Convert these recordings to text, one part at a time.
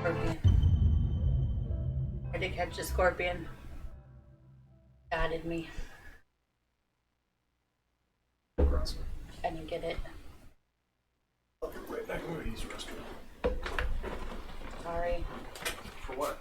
Scorpion. I did catch a scorpion. Guided me. I didn't get it. I'll be right back. I'm going to use the restroom. Sorry. For what?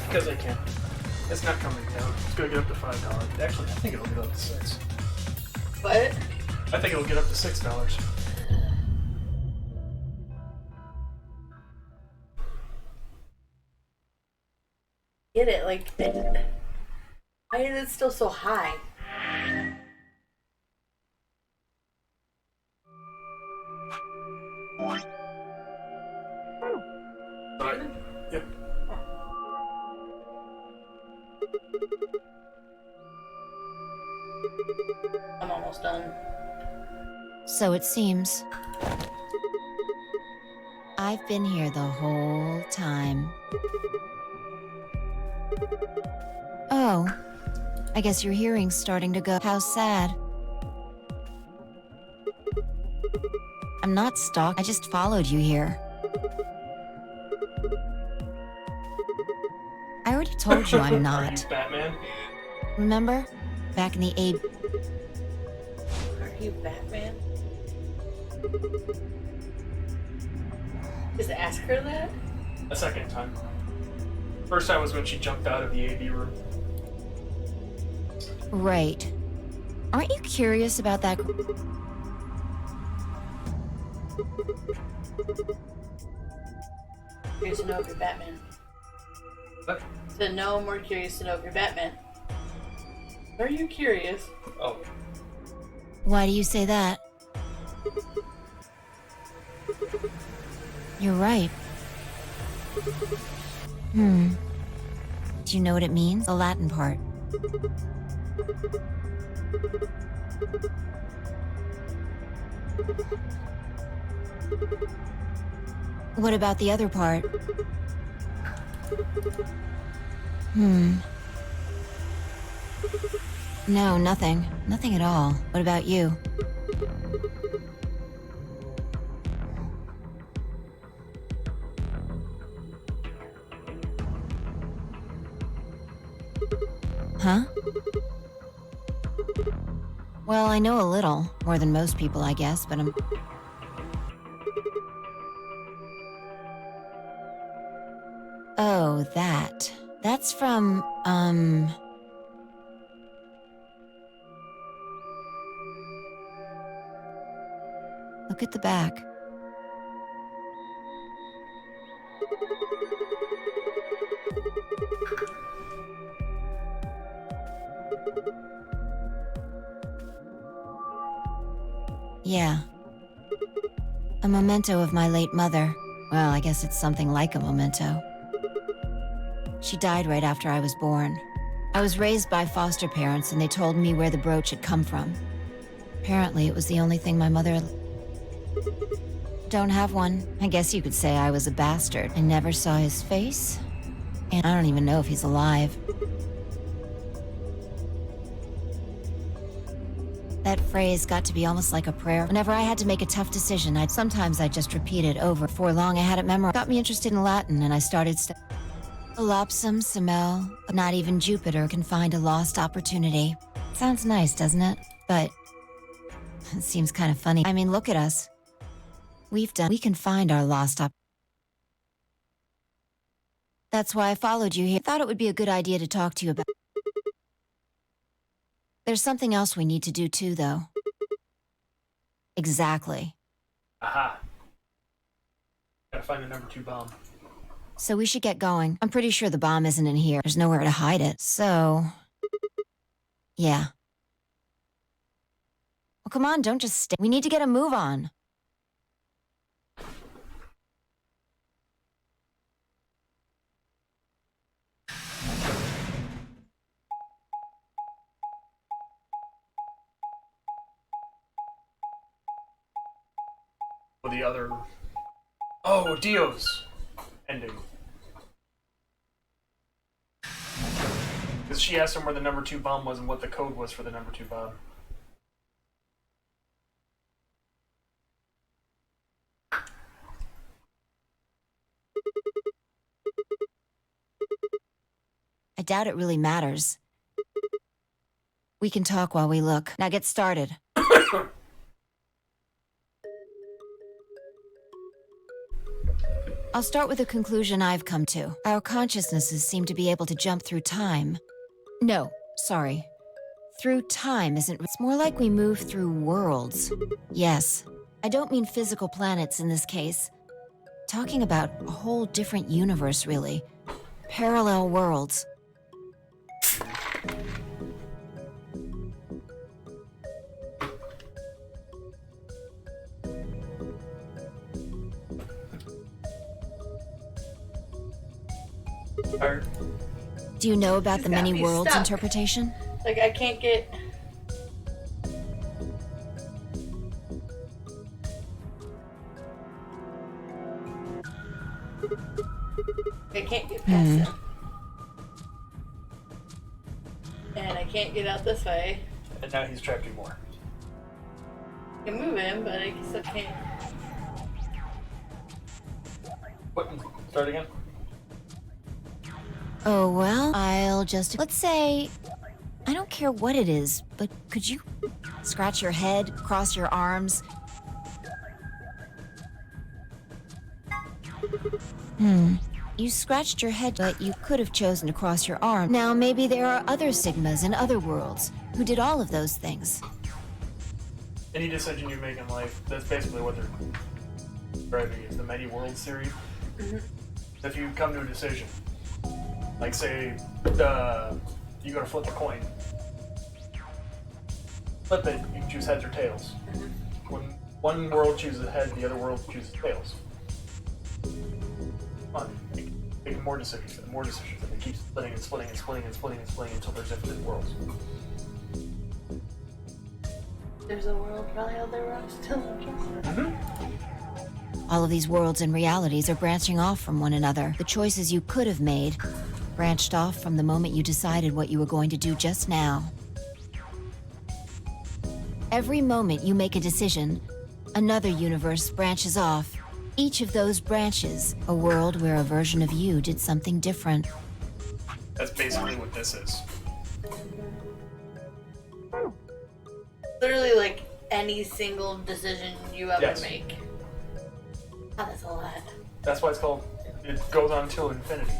Because I can. It's not coming down. It's going to get up to $5. Actually, I think it'll get up to $6. What? I think it'll get up to $6. Get it? Like, why is it still so high? Yep. I'm almost done. So it seems. I've been here the whole time. Oh, I guess your hearing's starting to go. How sad. I'm not stalked. I just followed you here. I already told you I'm Are not. you Batman? Remember? Back in the Are you Batman? Just ask her that? A second time. First time was when she jumped out of the AV room. Right. Aren't you curious about that? Curious to know if you're Batman. What? To know, more curious to know if you're Batman. Are you curious? Oh. Why do you say that? You're right. Do you know what it means? The Latin part. What about the other part? No, nothing. Nothing at all. What about you? Huh? Well, I know a little. More than most people, I guess, but I'm... Oh, that. That's from, Look at the back. Yeah. A memento of my late mother. Well, I guess it's something like a memento. She died right after I was born. I was raised by foster parents, and they told me where the brooch had come from. Apparently, it was the only thing my mother... Don't have one. I guess you could say I was a bastard. I never saw his face, and I don't even know if he's alive. That phrase got to be almost like a prayer. Whenever I had to make a tough decision, I'd just repeat it over. Before long, I had it memorized. Got me interested in Latin, and I started Elopsum, Semel. Not even Jupiter can find a lost opportunity. Sounds nice, doesn't it? But it seems kind of funny. I mean, look at us. We can find our lost That's why I followed you here. Thought it would be a good idea to talk to you about. There's something else we need to do too, though. Exactly. Aha. Gotta find the number 2 bomb. So we should get going. I'm pretty sure the bomb isn't in here. There's nowhere to hide it. So... yeah. Well, come on, don't just stay. We need to get a move on. Or the other... Oh, Dio's ending. Because she asked him where the number 2 bomb was and what the code was for the number 2 bomb. I doubt it really matters. We can talk while we look. Now get started. I'll start with a conclusion I've come to. Our consciousnesses seem to be able to jump through time. No, sorry. Through time isn't... It's more like we move through worlds. Yes. I don't mean physical planets in this case. Talking about a whole different universe, really. Parallel worlds. Do you know about the many worlds interpretation? Like, I can't get... I can't get past him. And I can't get out this way. And now he's trapped you more. I can move him, but I still can't. What? Start again? Oh, well, I'll just... Let's say... I don't care what it is, but could you scratch your head, cross your arms? You scratched your head, but you could have chosen to cross your arm. Now, maybe there are other Sigmas in other worlds who did all of those things. Any decision you make in life, that's basically what they're describing is the many worlds theory. If you come to a decision, like say, you gotta flip a coin. Flip it, you can choose heads or tails. When one world chooses head, the other world chooses tails. Fun. Make more decisions, and they keep splitting and splitting and splitting and splitting and splitting until there's infinite worlds. There's a world probably out there where I'm still interested. All of these worlds and realities are branching off from one another. The choices you could have made branched off from the moment you decided what you were going to do just now. Every moment you make a decision, another universe branches off. Each of those branches, a world where a version of you did something different. That's basically what this is. Literally, like, any single decision you ever Yes. make. Oh, that's a lot. That's why it's called, it goes on till infinity.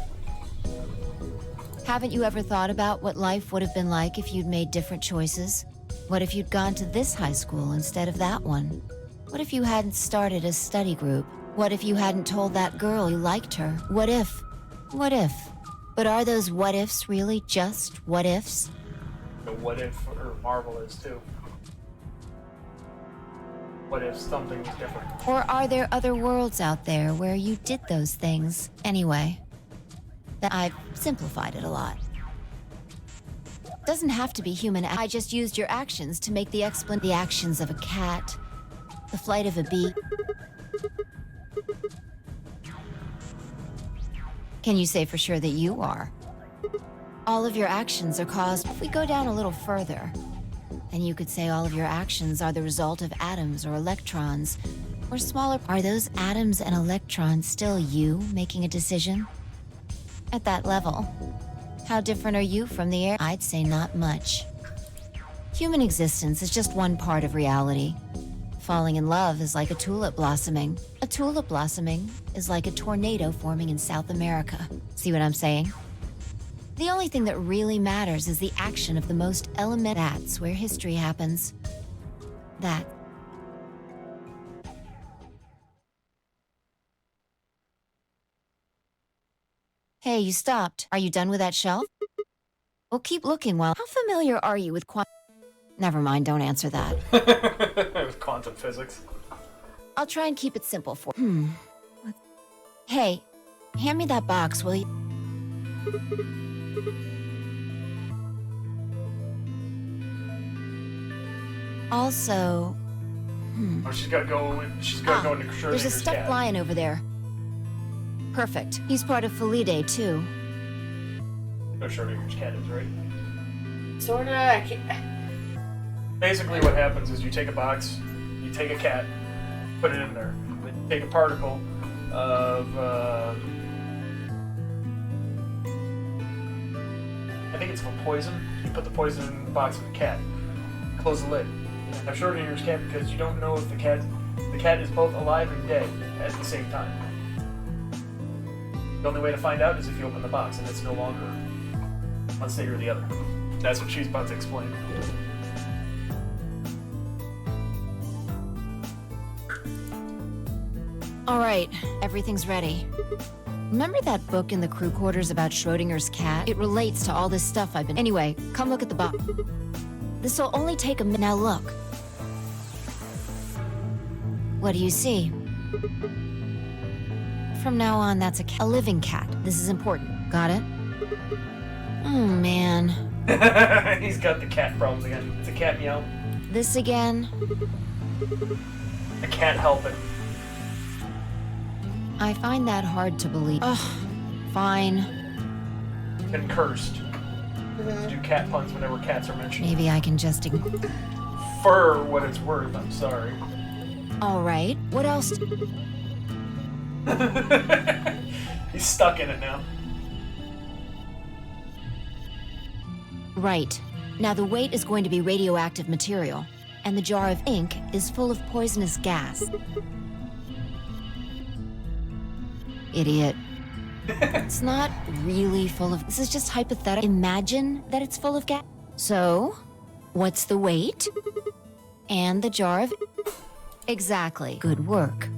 Haven't you ever thought about what life would have been like if you'd made different choices? What if you'd gone to this high school instead of that one? What if you hadn't started a study group? What if you hadn't told that girl you liked her? What if? What if? But are those what ifs really just what ifs? The what if, or Marvel is too. What if something was different? Or are there other worlds out there where you did those things anyway? That I've simplified it a lot. Doesn't have to be human. I just used your actions to make the actions of a cat, the flight of a bee. Can you say for sure that you are? All of your actions are caused. If we go down a little further, then you could say all of your actions are the result of atoms or electrons, or smaller. Are those atoms and electrons still you making a decision? At that level, how different are you from the air? I'd say not much. Human existence is just one part of reality. Falling in love is like a tulip blossoming. A tulip blossoming is like a tornado forming in South America. See what I'm saying? The only thing that really matters is the action of the most elemental. That's where history happens. That. Hey, you stopped. Are you done with that shelf? Well, keep looking while. How familiar are you with Never mind, don't answer that. It was quantum physics. I'll try and keep it simple for. Hey, hand me that box, will you? Also, Oh, she's got to go. She's got to go into there's a Schrodinger's stuffed cat. lion over there. Perfect. He's part of Felidae, too. No, Schrodinger's cat is right. Sorta, I can't. Basically, what happens is you take a box, you take a cat, put it in there. Then you take a particle of. I think it's a poison. You put the poison in the box with the cat. Close the lid. Have Schrodinger's cat because you don't know if the cat is both alive and dead at the same time. The only way to find out is if you open the box and it's no longer one state or the other. That's what she's about to explain. All right, everything's ready. Remember that book in the crew quarters about Schrodinger's cat? It relates to all this stuff I've been. Anyway, come look at the box. This'll only take a minute. Now look. What do you see? From now on, that's a living cat. This is important. Got it? Oh, man. He's got the cat problems again. It's a cat meow. This again? I can't help it. I find that hard to believe. Ugh, fine. Been cursed. Do cat puns whenever cats are mentioned. Maybe I can just... For what it's worth, I'm sorry. All right, what else? He's stuck in it now. Right. Now the weight is going to be radioactive material, and the jar of ink is full of poisonous gas. Idiot. It's not really full of... This is just hypothetical. Imagine that it's full of gas. So, what's the weight? And the jar of... Exactly. Good work.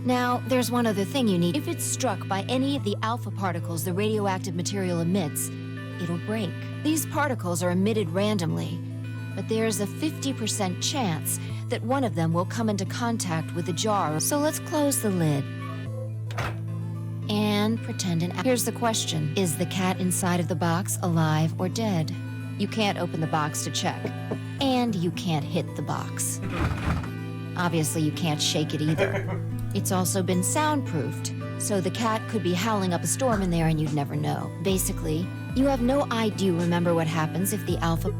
Now, there's one other thing you need. If it's struck by any of the alpha particles the radioactive material emits, it'll break. These particles are emitted randomly, but there's a 50% chance that one of them will come into contact with the jar. So let's close the lid. And pretend an... Here's the question. Is the cat inside of the box alive or dead? You can't open the box to check. And you can't hit the box. Obviously, you can't shake it either. It's also been soundproofed, so the cat could be howling up a storm in there and you'd never know. Basically, you have no idea. Remember what happens if the alpha...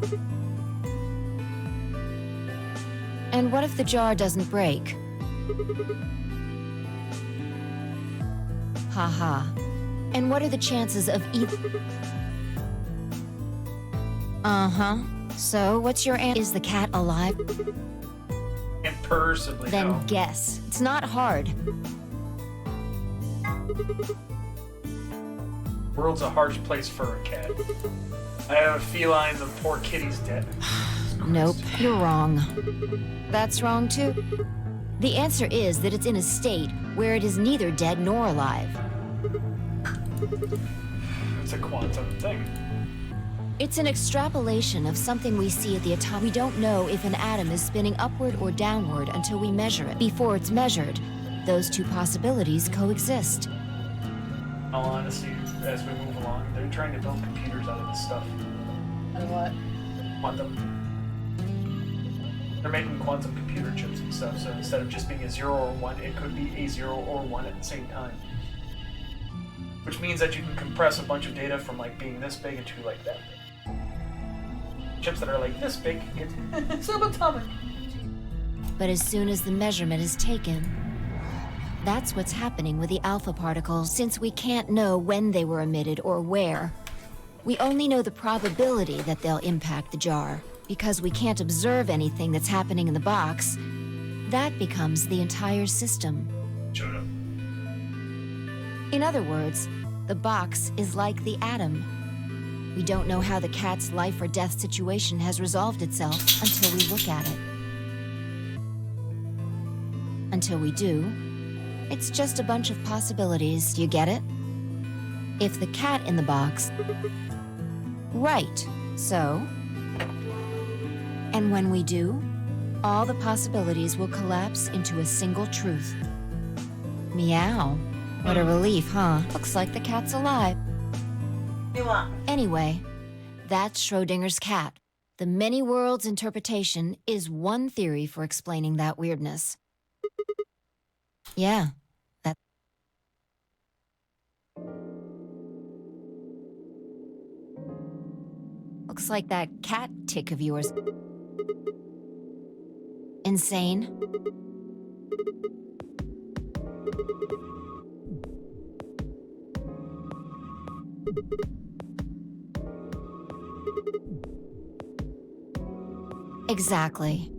And what if the jar doesn't break? Haha. And what are the chances of either... Uh-huh. So, what's your answer? Is the cat alive? Can't possibly Then know. guess. It's not hard. World's a harsh place for a cat. I have a feline, the poor kitty's dead. Nope, you're wrong. That's wrong too. The answer is that it's in a state where it is neither dead nor alive. It's a quantum thing. It's an extrapolation of something we see at the atomic. We don't know if an atom is spinning upward or downward until we measure it. Before it's measured, those two possibilities coexist. In all honesty, as we move along, they're trying to build computers out of this stuff. And what? Quantum. They're making quantum computer chips and stuff, so instead of just being a 0 or 1, it could be a 0 or 1 at the same time. Which means that you can compress a bunch of data from like being this big into like that big. Chips that are like this big get subatomic. But as soon as the measurement is taken, that's what's happening with the alpha particles. Since we can't know when they were emitted or where, we only know the probability that they'll impact the jar. Because we can't observe anything that's happening in the box, that becomes the entire system. Shut up. In other words, the box is like the atom. We don't know how the cat's life or death situation has resolved itself until we look at it. Until we do, it's just a bunch of possibilities. You get it? If the cat in the box... Right, so... And when we do, all the possibilities will collapse into a single truth. Meow. What a relief, huh? Looks like the cat's alive. You want? Anyway, that's Schrodinger's cat. The many worlds interpretation is one theory for explaining that weirdness. Yeah, that... Looks like that cat tick of yours. Insane? Exactly.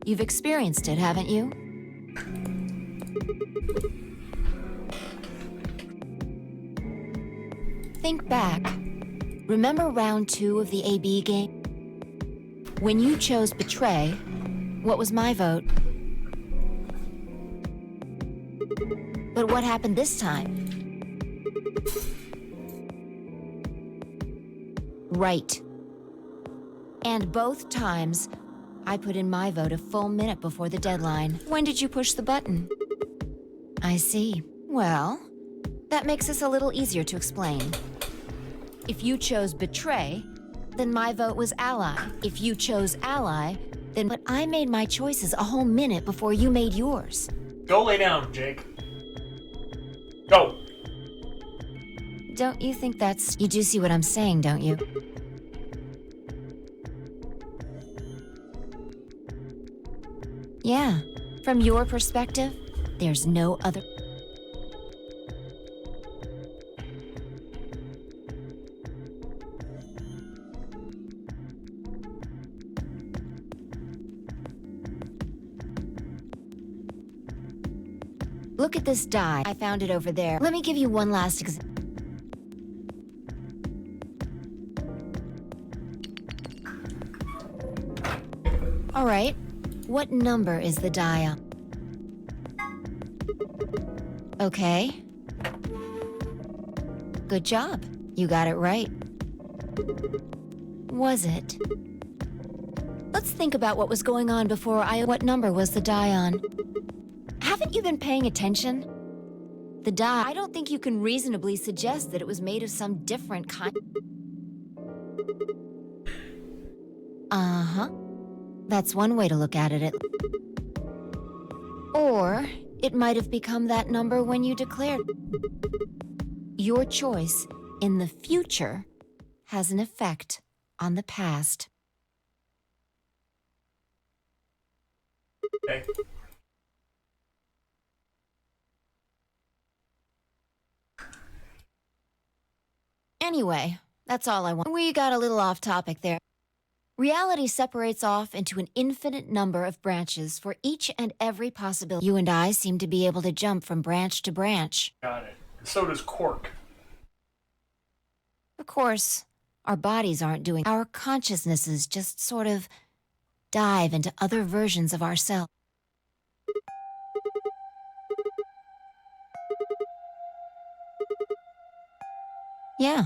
You've experienced it, haven't you? Think back. Remember round 2 of the AB game? When you chose Betray, what was my vote? But what happened this time? Right. And both times, I put in my vote a full minute before the deadline. When did you push the button? I see. Well, that makes this a little easier to explain. If you chose Betray, then my vote was Ally. If you chose Ally, then... But I made my choices a whole minute before you made yours. Go lay down, Jake. Go! Don't you think that's... You do see what I'm saying, don't you? Yeah. From your perspective, there's no other... Look at this die. I found it over there. Let me give you one last example. All right. What number is the die on? Okay. Good job. You got it right. Was it? Let's think about what was going on before What number was the die on? Haven't you been paying attention? The die... I don't think you can reasonably suggest that it was made of some different kind... Uh-huh. That's one way to look at it. Or, it might have become that number when you declared... Your choice in the future has an effect on the past. Okay. Anyway, that's all I want. We got a little off topic there. Reality separates off into an infinite number of branches for each and every possibility. You and I seem to be able to jump from branch to branch. Got it. So does Quark. Of course, our bodies aren't doing. Our consciousnesses just sort of dive into other versions of ourselves. Yeah,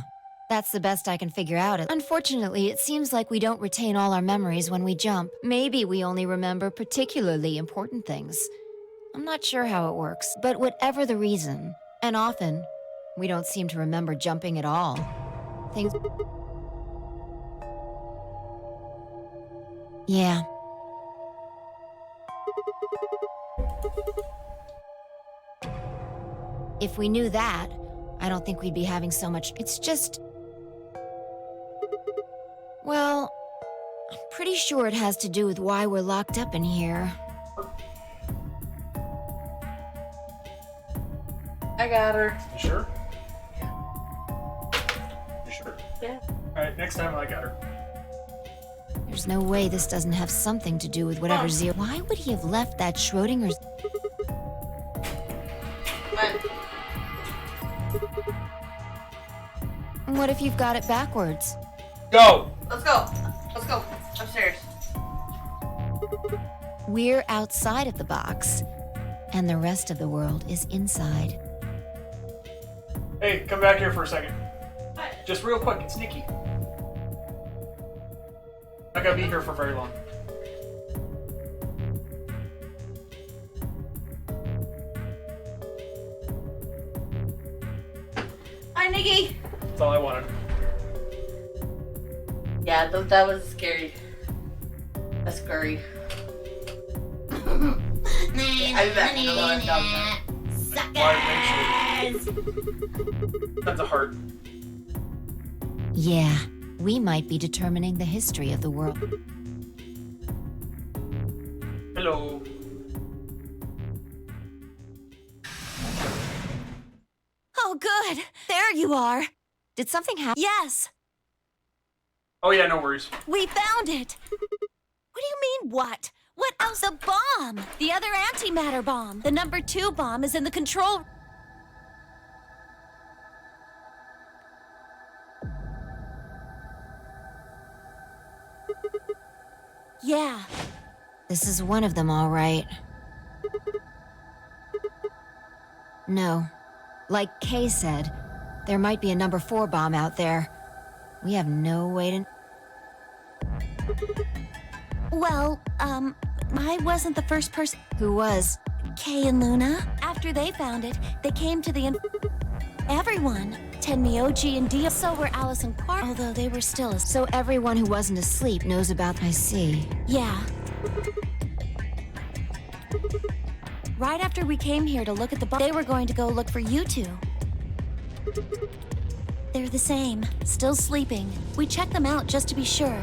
that's the best I can figure out. Unfortunately, it seems like we don't retain all our memories when we jump. Maybe we only remember particularly important things. I'm not sure how it works, but whatever the reason, and often, we don't seem to remember jumping at all. Things... Yeah. If we knew that, I don't think we'd be having so much... It's just... Well, I'm pretty sure it has to do with why we're locked up in here. I got her. You sure? You sure? Yeah. Alright, next time I got her. There's no way this doesn't have something to do with whatever Zero... Why would he have left that Schrodinger's... What if you've got it backwards? Go! Let's go. Let's go. Upstairs. We're outside of the box, and the rest of the world is inside. Hey, come back here for a second. What? Just real quick, it's Nikki. Not gonna be here for very long. Hi, Nikki. That's all I wanted. Yeah, that was scary. That's scary. I'll be back in a long time. Why eventually? That's a heart. Yeah, we might be determining the history of the world. Hello. Oh, good. There you are. Did something happen? Yes, Oh yeah, no worries. we found it. What do you mean, what? What else? The bomb! The other antimatter bomb. The number 2 bomb is in the control... Yeah. This is one of them, all right. No. Like Kay said, there might be a number 4 bomb out there. We have no way to... Well, I wasn't the first person... Who was? Kay and Luna. After they found it, they came to the... Everyone. Tenmi, OG, and Dio. So were Alice and Quark, although they were still asleep. So everyone who wasn't asleep knows about... I see. Yeah. Right after we came here to look at the bomb, they were going to go look for you two. They're the same, still sleeping. We checked them out just to be sure.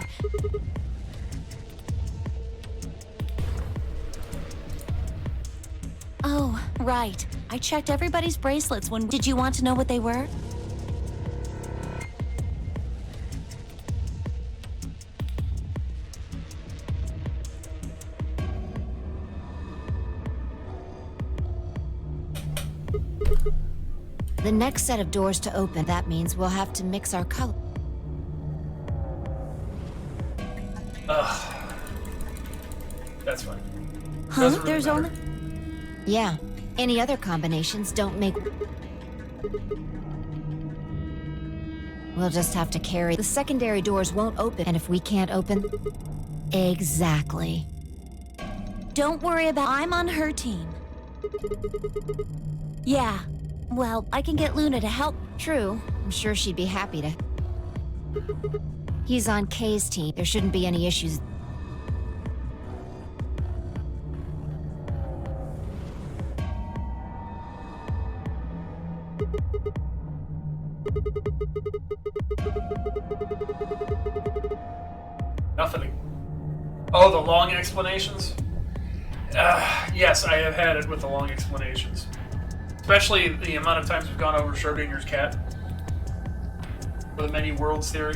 Oh, right. I checked everybody's bracelets when... Did you want to know what they were? The next set of doors to open, that means we'll have to mix our color. Ugh. That's fine. Huh? Doesn't really There's matter. only... Yeah, any other combinations don't make... We'll just have to carry... The secondary doors won't open, and if we can't open... Exactly. Don't worry about... I'm on her team. Yeah. Well, I can get Luna to help. True, I'm sure she'd be happy to. He's on Kay's team. There shouldn't be any issues. Nothing. Oh, the long explanations? Yes, I have had it with the long explanations. Especially the amount of times we've gone over Schrodinger's cat. For the many worlds theory.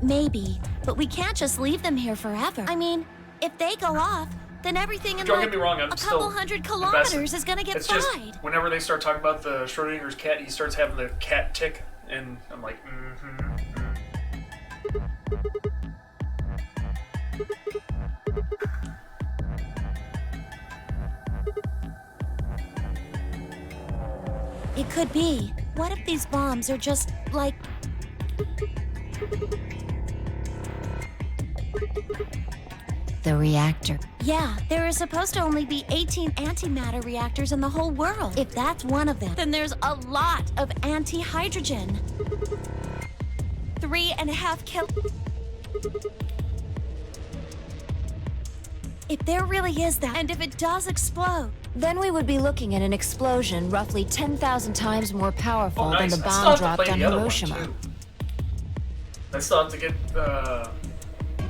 Maybe, but we can't just leave them here forever. I mean, if they go off, then everything in Don't like get me wrong, I'm a still couple hundred kilometers invested. is gonna get It's just, fried. whenever they start talking about the Schrodinger's cat, he starts having the cat tick, and I'm like, It could be. What if these bombs are just like... The reactor. Yeah, there are supposed to only be 18 antimatter reactors in the whole world. If that's one of them, then there's a lot of anti-hydrogen. 3.5 kil... If there really is that, and if it does explode... Then we would be looking at an explosion roughly 10,000 times more powerful oh, nice. than the I still bomb have to dropped play on the other Hiroshima. one, too. I still have to get,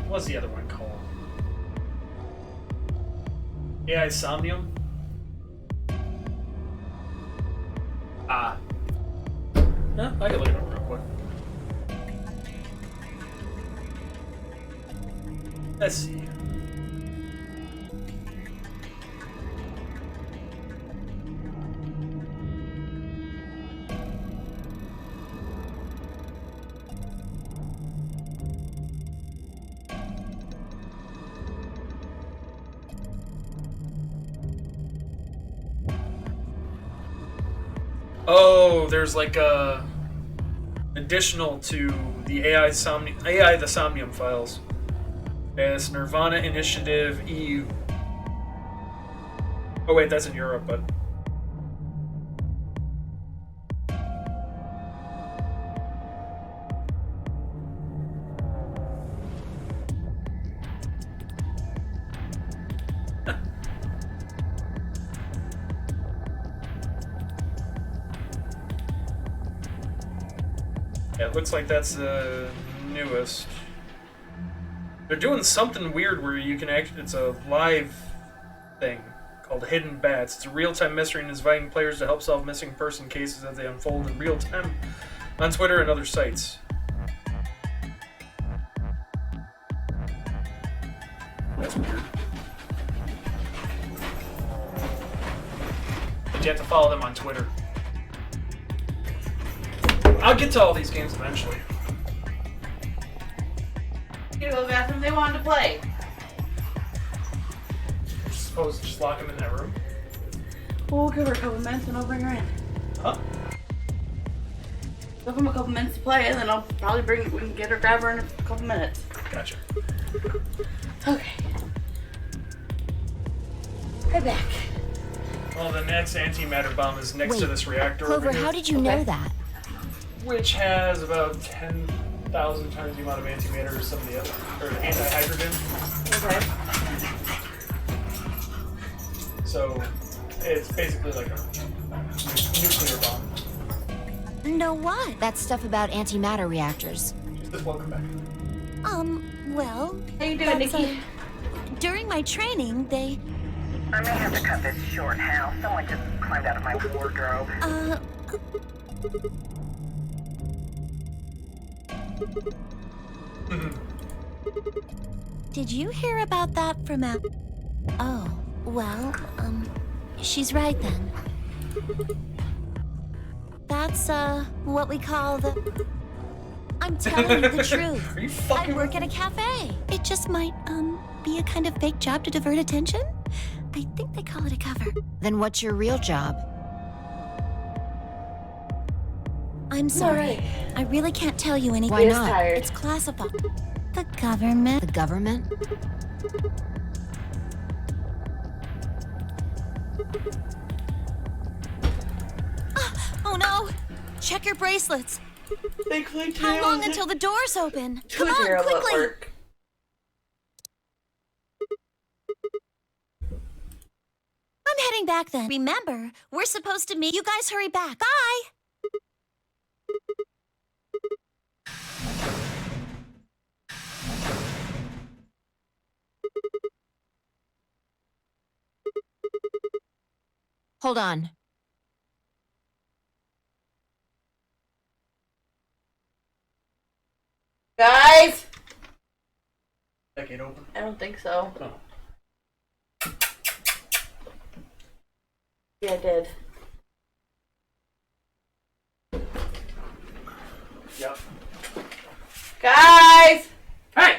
what's the other one called? AI Somnium? Ah. Yeah, I can look it up real quick. Let's see. Oh, there's like a additional to the AI the Somnium files. It's Nirvana Initiative EU. Oh wait, that's in Europe, but yeah, it looks like that's the newest. They're doing something weird where you can actually, it's a live thing called Hidden Bats. It's a real-time mystery and is inviting players to help solve missing person cases as they unfold in real time on Twitter and other sites. That's weird. But you have to follow them on Twitter. I'll get to all these games eventually. You go to the bathroom, they wanted to play. You're supposed to just lock them in that room. Well, we'll give her a couple minutes and I'll bring her in. Huh? Give them a couple minutes to play and then I'll probably we can get her, grab her in a couple minutes. Gotcha. Okay. Right back. Well, the next antimatter bomb is next to Wait, this reactor Clover, over here, how did you know that? which has about 10,000 times the amount of antimatter as some of the other, or anti-hydrogen. Okay. So it's basically like a nuclear bomb. No what? That stuff about antimatter reactors. Just welcome back. Well... How you doing, that's, Nikki? during my training, they... I may have to cut this short, Hal. Someone just climbed out of my wardrobe. Did you hear about that from Al? Oh, well, she's right then. That's, what we call the... I'm telling you the truth. Are you I fucking work at a cafe. It just might, be a kind of fake job to divert attention. I think they call it a cover. Then what's your real job? I'm sorry. Alright. I really can't tell you anything. Why He is not? tired. It's classified. The government. The government? Oh no! Check your bracelets. Thankfully, How long until the doors open? Come on, terrible at quickly! work. I'm heading back then. Remember, we're supposed to meet. You guys hurry back. Bye! Hold on. Guys! That gate open? I don't think so. Oh. Yeah, I did. Yep. Guys! Hey!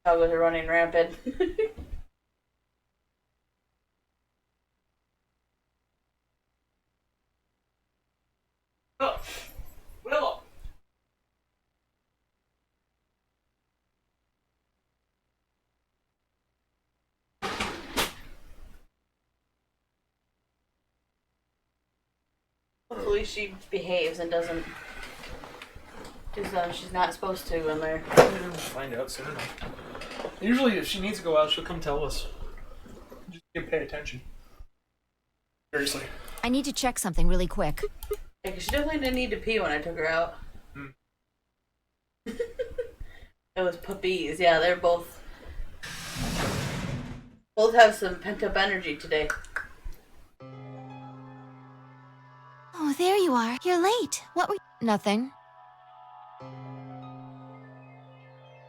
Dogs are running rampant. Oh. Willow! Hopefully she behaves and doesn't do something she's not supposed to in there. We'll find out soon enough. Usually, if she needs to go out, she'll come tell us. Just pay attention. Seriously. I need to check something really quick. Yeah, 'cause she definitely didn't need to pee when I took her out. It was puppies. Yeah, they're both have some pent up energy today. Oh, there you are. You're late. What were you? Nothing.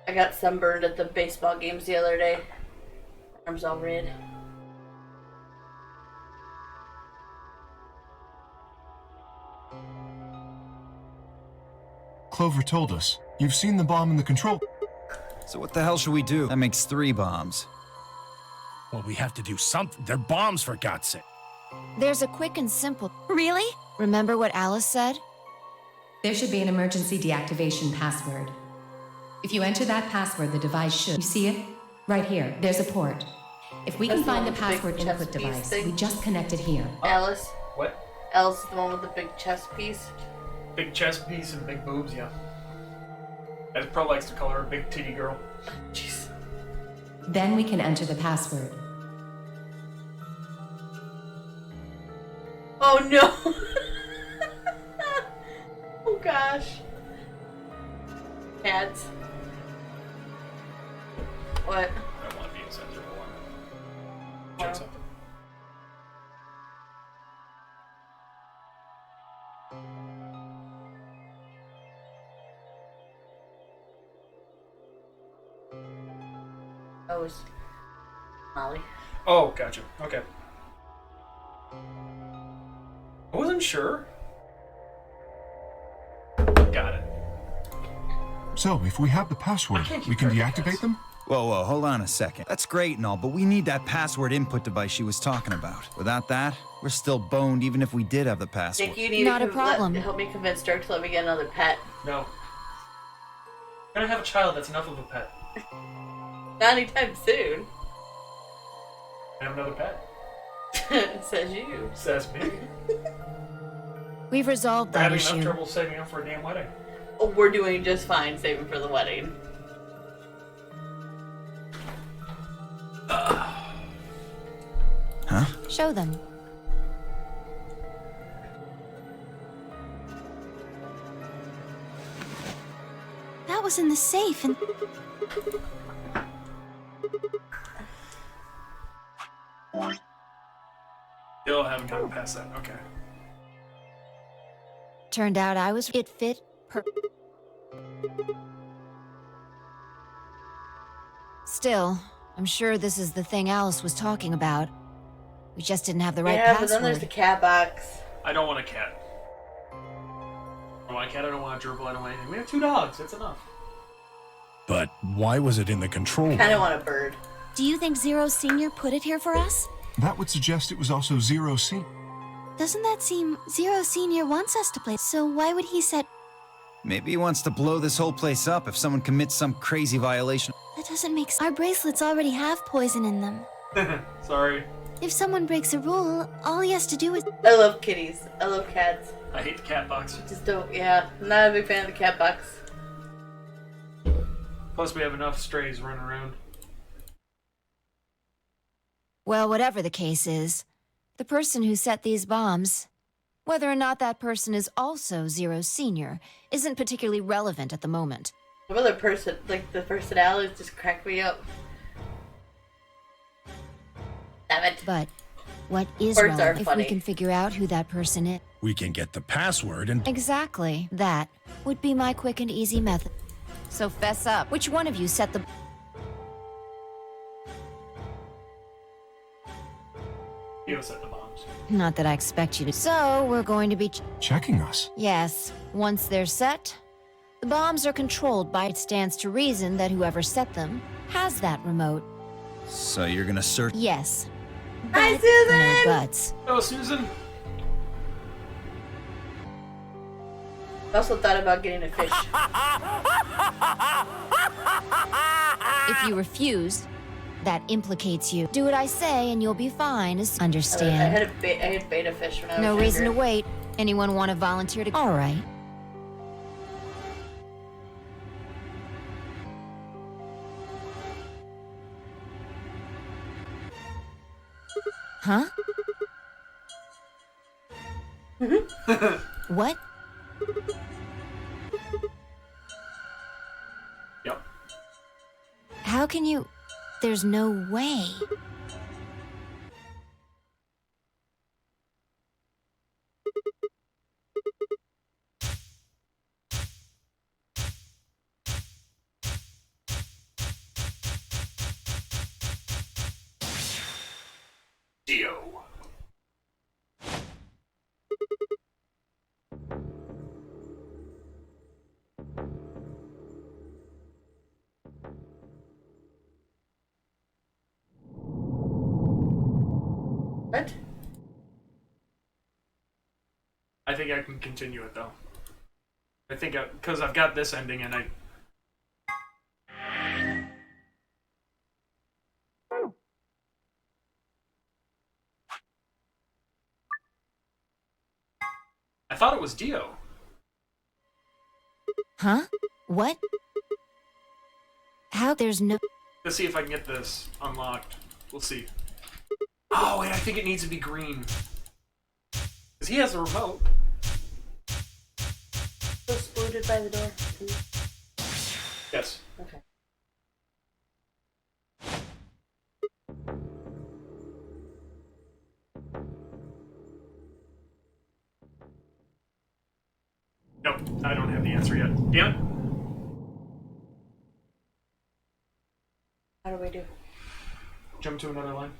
I got sunburned at the baseball games the other day. Arms all red. Clover told us. You've seen the bomb in the control. So what the hell should we do? That makes 3 bombs. Well, we have to do something. They're bombs, for God's sake. There's a quick and simple. Really? Remember what Alice said? There should be an emergency deactivation password. If you enter that password, the device should... You see it? Right here. There's a port. If we can That's the find one the with the big password chest input piece device, thing? we just connect it here. Alice. What? Alice is the one with the big chest piece. Big chest piece and big boobs, yeah. As Pro likes to call her a big titty girl. Jeez. Then we can enter the password. Oh no! Oh gosh. Cats. What? I don't want to be inside there. Hold on. Check something. That was Molly. Oh, gotcha. Okay. I wasn't sure. Got it. So, if we have the password, we can deactivate them? Whoa, hold on a second. That's great and all, but we need that password input device she was talking about. Without that, we're still boned even if we did have the password. Nick, you need Not to a problem. help me convince Dirk to let me get another pet. No. I'm gonna have a child, that's enough of a pet. Not anytime soon. I have another pet. Says you. Says me. We've resolved We're that having enough issue. trouble saving up for a damn wedding. Oh, we're doing just fine saving for the wedding. Huh? Show them. That was in the safe and... Still haven't gotten past that. Okay. Turned out it fit Still, I'm sure this is the thing Alice was talking about. We just didn't have the right yeah, password. but then there's the cat box. I don't want a cat. I don't want a cat, I don't want a gerbil, I don't want anything. We have 2 dogs, that's enough. But why was it in the control room? Kind of want a bird. Do you think Zero Senior put it here for us? That would suggest it was also Zero C. Doesn't that seem... Zero Senior wants us to play, so why would he set... Maybe he wants to blow this whole place up if someone commits some crazy violation. That doesn't make sense. Our bracelets already have poison in them. Sorry. If someone breaks a rule, all he has to do is... I love kitties. I love cats. I hate the cat box. Just don't, yeah. I'm not a big fan of the cat box. Plus we have enough strays running around. Well, whatever the case is, the person who set these bombs, whether or not that person is also Zero Senior, isn't particularly relevant at the moment. The other person, like the personalities just crack me up. Damn it. But What is Words wrong are if we funny. can figure out who that person is? We can get the password and... Exactly. That would be my quick and easy method. So fess up. Which one of you set the... Dio set the bombs. Not that I expect you to. So, we're going to be... Checking us. Yes. Once they're set, the bombs are controlled by... It stands to reason that whoever set them has that remote. So you're gonna search... Yes. Hi, But Susan! no buts. Oh, Susan. I also thought about getting a fish. If you refuse, that implicates you. Do what I say and you'll be fine. I Understand? had beta fish when I was No reason to younger. wait. Anyone want to volunteer to... All right. Huh? What? Yep. How can you... There's no way. Dio. What? I think I can continue it though. I think because I've got this ending and I thought it was Dio. Huh? What? How? There's no... Let's see if I can get this unlocked. We'll see. Oh, wait, I think it needs to be green. Because he has the remote. So excluded by the door. Yes. Okay. Nope, I don't have the answer yet. Damn it. How do we do? Jump to another line.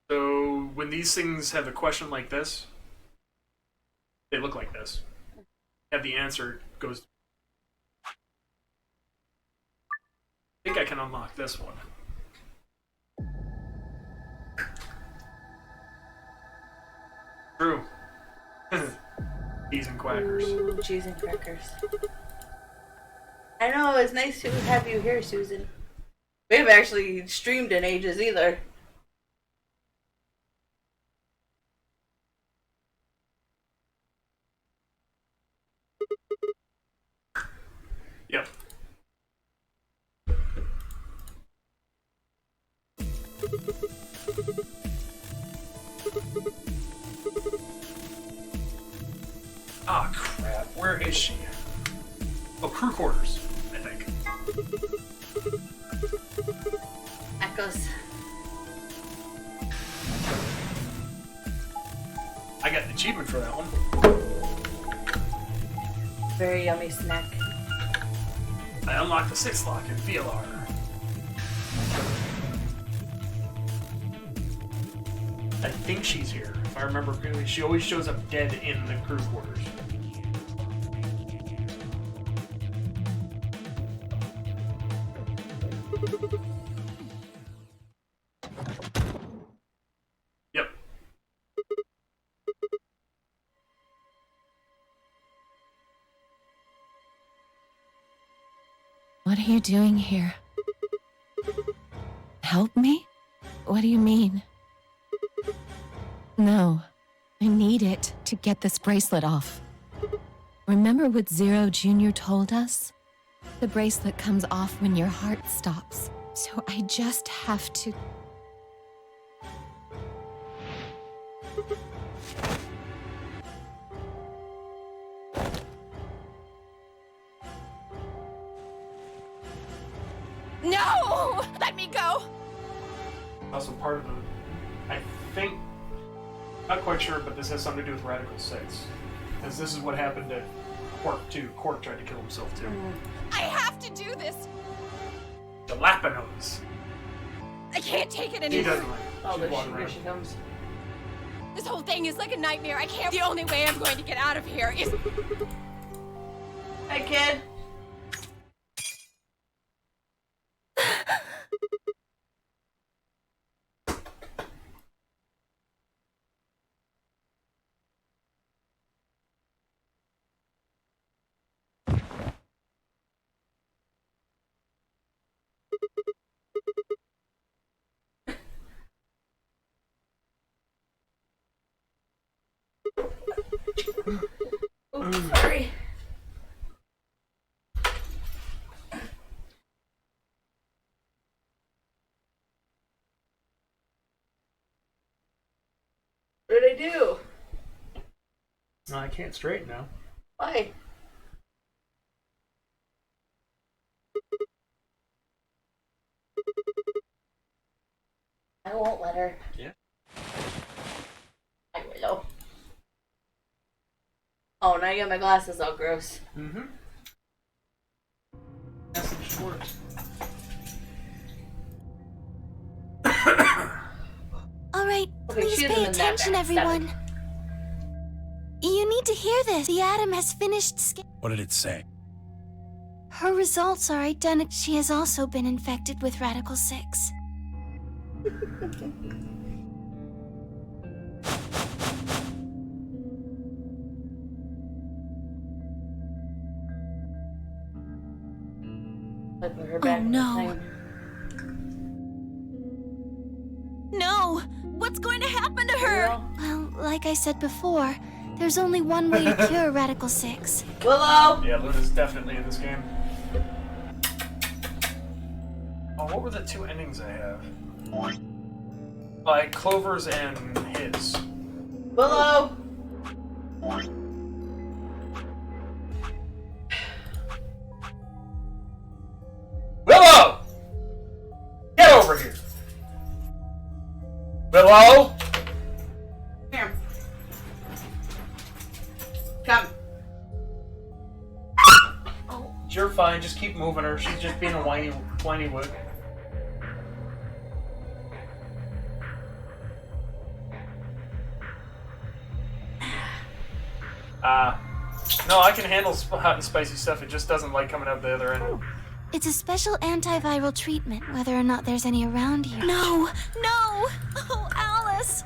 So when these things have a question like this, they look like this. Have the answer goes. I think I can unlock this one. True. Cheese and quackers. Ooh, cheese and crackers. I know, it's nice to have you here, Susan. We haven't actually streamed in ages either. Yep. Ah, crap. Where is she? Oh, crew quarters, I think. Echoes. I got an achievement for that one. Very yummy snack. I unlocked the 6th lock in VLR. I think she's here. If I remember correctly, she always shows up dead in the crew quarters. Yep. What are you doing here? Help me? What do you mean? No, I need it to get this bracelet off. Remember what Zero Jr. told us? The bracelet comes off when your heart stops. So I just have to... No! No! Let me go! Also part of the, I think, not quite sure, but this has something to do with Radical 6. Because this is what happened to Quark too. Quark tried to kill himself too. I have to do this! Jalapenos. I can't take it He anymore. doesn't like it. Oh, She's there walking she around. comes. This whole thing is like a nightmare. I can't. The only way I'm going to get out of here is. Hey, kid. Oops, sorry. What did I do? No, I can't straighten now. Why? I won't let her. Yeah. I will. Oh, now you got my glasses all gross. Mm-hmm. That's some shorts. All right, Okay, please she isn't pay in that attention, bad. everyone. You need to hear this. The Atom has finished What did it say? Her results are identical. She has also been infected with Radical 6. I put her back in the no. thing. No! What's going to happen to her? Well, like I said before, there's only one way to cure Radical 6. Willow! Yeah, Luna's definitely in this game. Oh, what were the two endings I have? Like Clover's and his. Willow! Willow! Get over here! Willow! Here. Come. You're fine, just keep moving her. She's just being a whiny wood. No, I can handle hot and spicy stuff. It just doesn't like coming out the other end. It's a special antiviral treatment, whether or not there's any around here. No! No! Oh, Alice!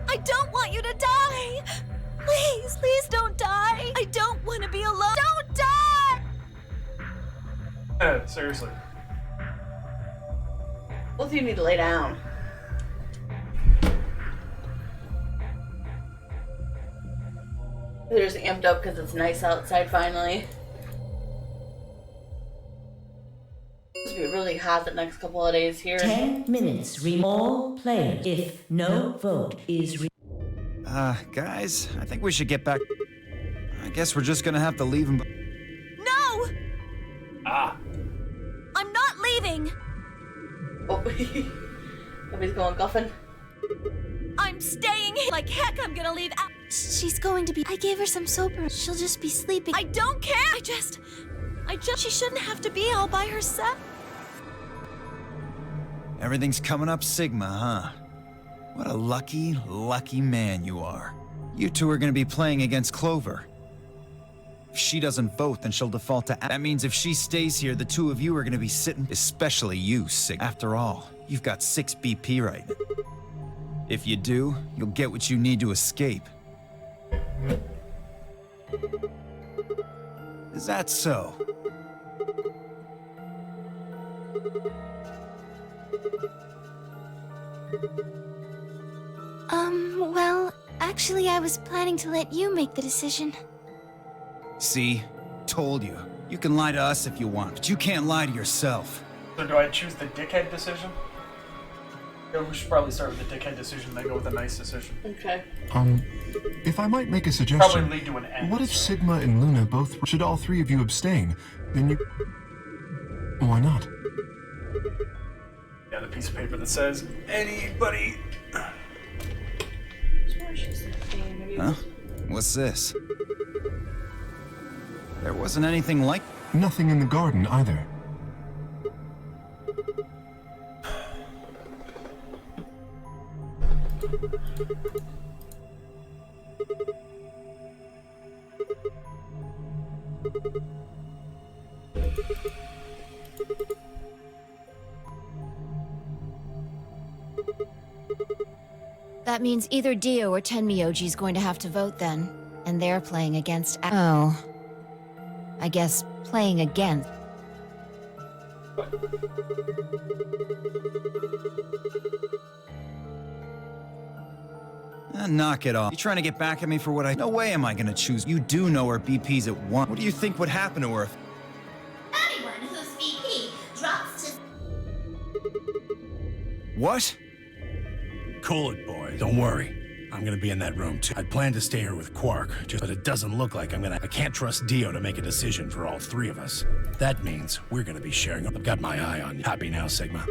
I don't want you to die! Please, please don't die! I don't want to be alone! Don't die! Seriously. Both of you need to lay down. They're just amped up because it's nice outside finally. It's gonna be really hot the next couple of days here. 10 minutes. All players. If no vote is. Guys, I think we should get back. I guess we're just gonna have to leave him. No! Ah. I'm not leaving! Oh, nobody's going guffin. I'm staying here. Like heck, I'm gonna leave out. She's going to be. I gave her some soap. She'll just be sleeping. I don't care. I just. She shouldn't have to be all by herself. Everything's coming up Sigma, huh? What a lucky, lucky man you are. You two are gonna be playing against Clover. If she doesn't vote, then she'll default to. That means if she stays here, the two of you are gonna be sitting. Especially you, Sigma. After all, you've got 6 BP right now. If you do, you'll get what you need to escape. Is that so? Well, actually, I was planning to let you make the decision. See? Told you. You can lie to us if you want, but you can't lie to yourself. So do I choose the dickhead decision? Yeah, we should probably start with the dickhead decision, then go with the nice decision. Okay. If I might make a Probably suggestion, lead to an end. what if Sigma and Luna both... Should all three of you abstain? Then you... Why not? piece of paper that says anybody. Huh? What's this? There wasn't anything like... Nothing in the garden either. That means either Dio or Tenmyoji's going to have to vote then. And they're playing against... Oh. I guess playing against... Knock it off. You trying to get back at me for what I... No way am I gonna choose. You do know her BP's at 1. What do you think would happen to her if... Anyone whose VP drops to... What? Cool it, boy. Don't worry. I'm gonna be in that room, too. I'd planned to stay here with Quark, but it doesn't look like I can't trust Dio to make a decision for all three of us. That means we're gonna be sharing... I've got my eye on you. Happy now, Sigma?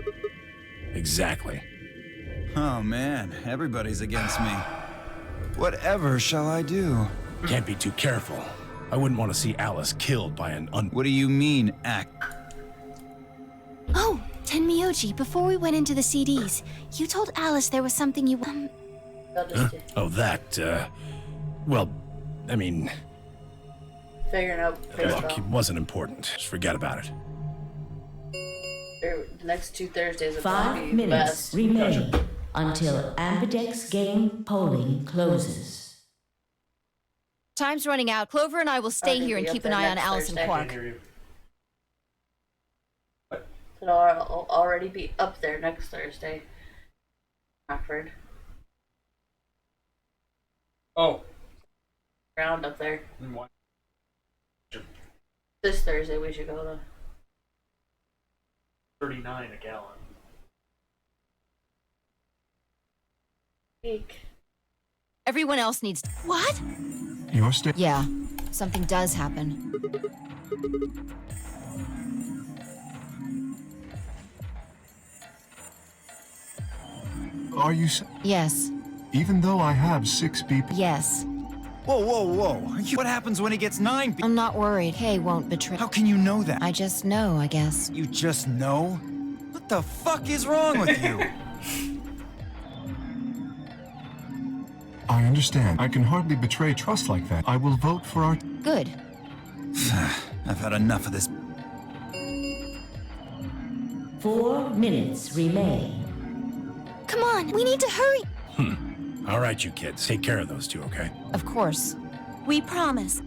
Exactly. Oh, man. Everybody's against me. Whatever shall I do? Can't be too careful. I wouldn't want to see Alice killed by an What do you mean, act? Oh, Tenmyoji, before we went into the CDs, you told Alice there was something you... Oh, that, well, I mean... Figuring out. Look, it wasn't important. Just forget about it. The next 2 Thursdays are 5 going to be minutes best. remain until Ambidex game polling closes. Time's running out. Clover and I will stay Okay, here and be up keep an there eye on next Alice and Thursday. Quark. It'll already be up there next Thursday. Rockford. Oh. Ground up there. And what? This Thursday we should go to. 39 a gallon. Week. Everyone else needs... What? You're staying? Yeah, something does happen. Are you... Yes. Even though I have 6 BP... Yes. Whoa, whoa, whoa. What happens when he gets 9 I'm not worried. Hay won't betray... How can you know that? I just know, I guess. You just know? What the fuck is wrong with you? I understand. I can hardly betray trust like that. I will vote for our... Good. I've had enough of this. 4 minutes remain. Come on, we need to hurry. All right, you kids. Take care of those two, okay? Of course. We promise.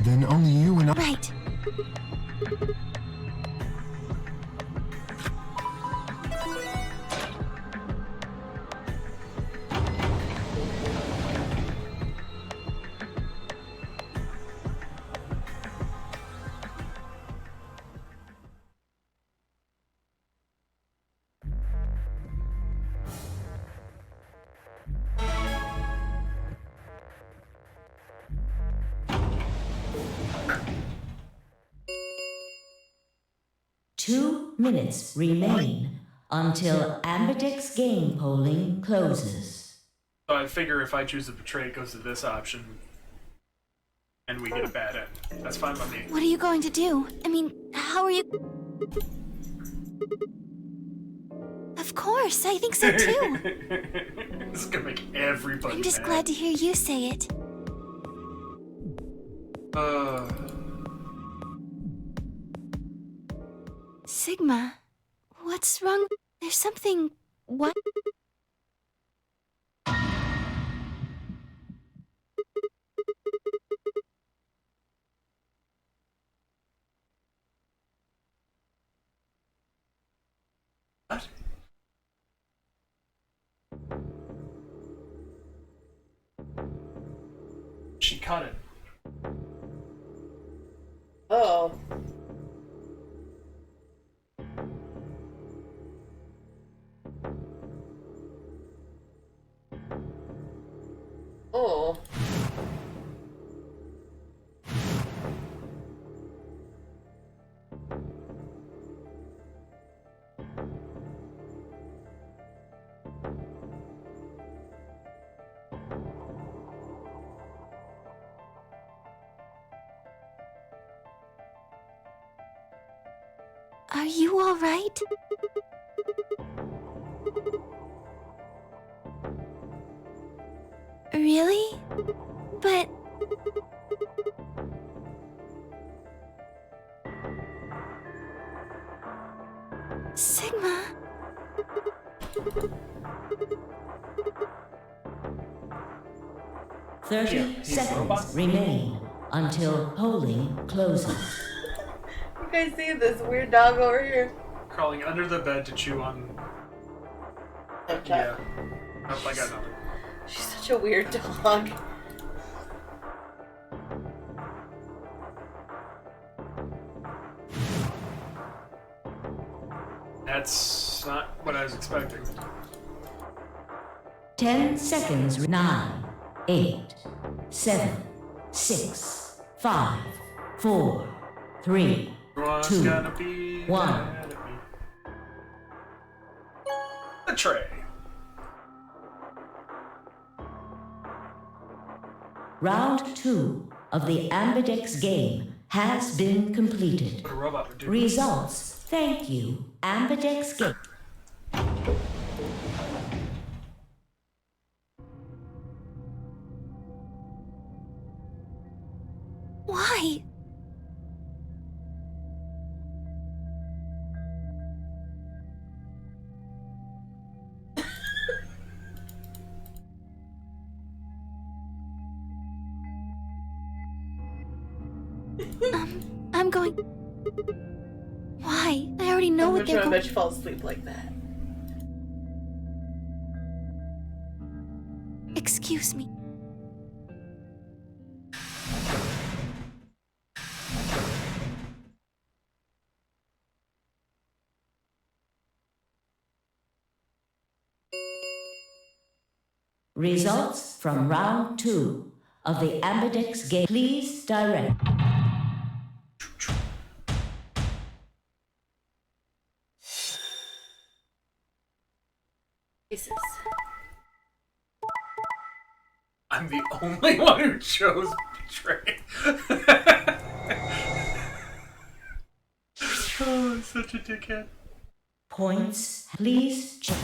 Then only you and I... Right. Two minutes remain until Ambidex game polling closes. So I figure if I choose to betray, it goes to this option, and we get a bad end. That's fine by me. What are you going to do? I mean, how are you... Of course, I think so too. This is gonna make everybody I'm just mad. glad to hear you say it. Sigma, what's wrong? There's something... What? What? She cut it. Oh. Oh. Are you all right? Really? But... Sigma... 30 seconds remain until polling closes. You guys see this weird dog over here? Crawling under the bed to chew on. Okay. Yeah. Nope, I got nothing. She's such a weird dog. That's not what I was expecting. 10 seconds. 9, 8, 7, 6, 5, 4, 3, Everyone's 2, gonna be 1. mad at me. The tray. Round 2 of the Ambidex game has been completed. What a robot would do. Results. Thank you, Ambidex game. Why? I'm going... Why? I already know what they're I going... bet you fall asleep like that. Excuse me. Results from round 2 of the Ambidex game. Please direct. Jesus. I'm the only one who chose Trey. Oh, such a dickhead. Points. Please check.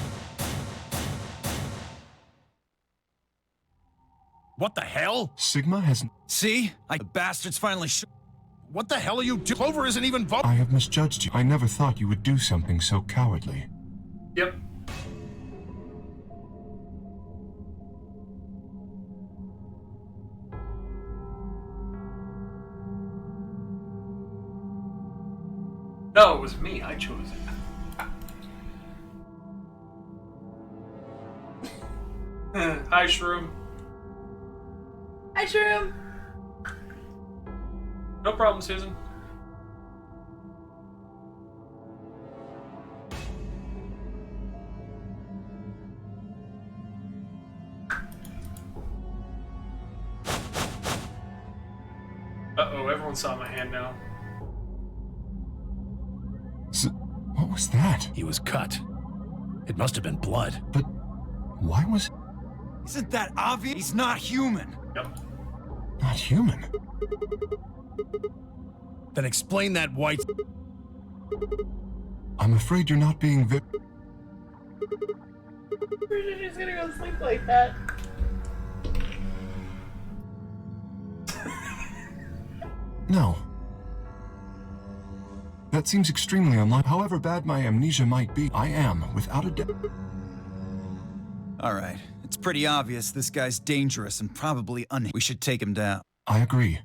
What the hell? Sigma has... See? The bastards finally What the hell are you doing? Clover isn't even voting. I have misjudged you. I never thought you would do something so cowardly. Yep. No, it was me. I chose it. Hi, Shroom. Hi, Shroom. No problem, Susan. Uh-oh, everyone saw my hand now. What was that? He was cut. It must have been blood. But why was... Isn't that obvious? He's not human. Yep. Not human? Then explain that white... I'm afraid you're not being We're just gonna go sleep like that. No. That seems extremely unlikely. However bad my amnesia might be, I am, without a doubt. All right. It's pretty obvious this guy's dangerous and probably We should take him down. I agree.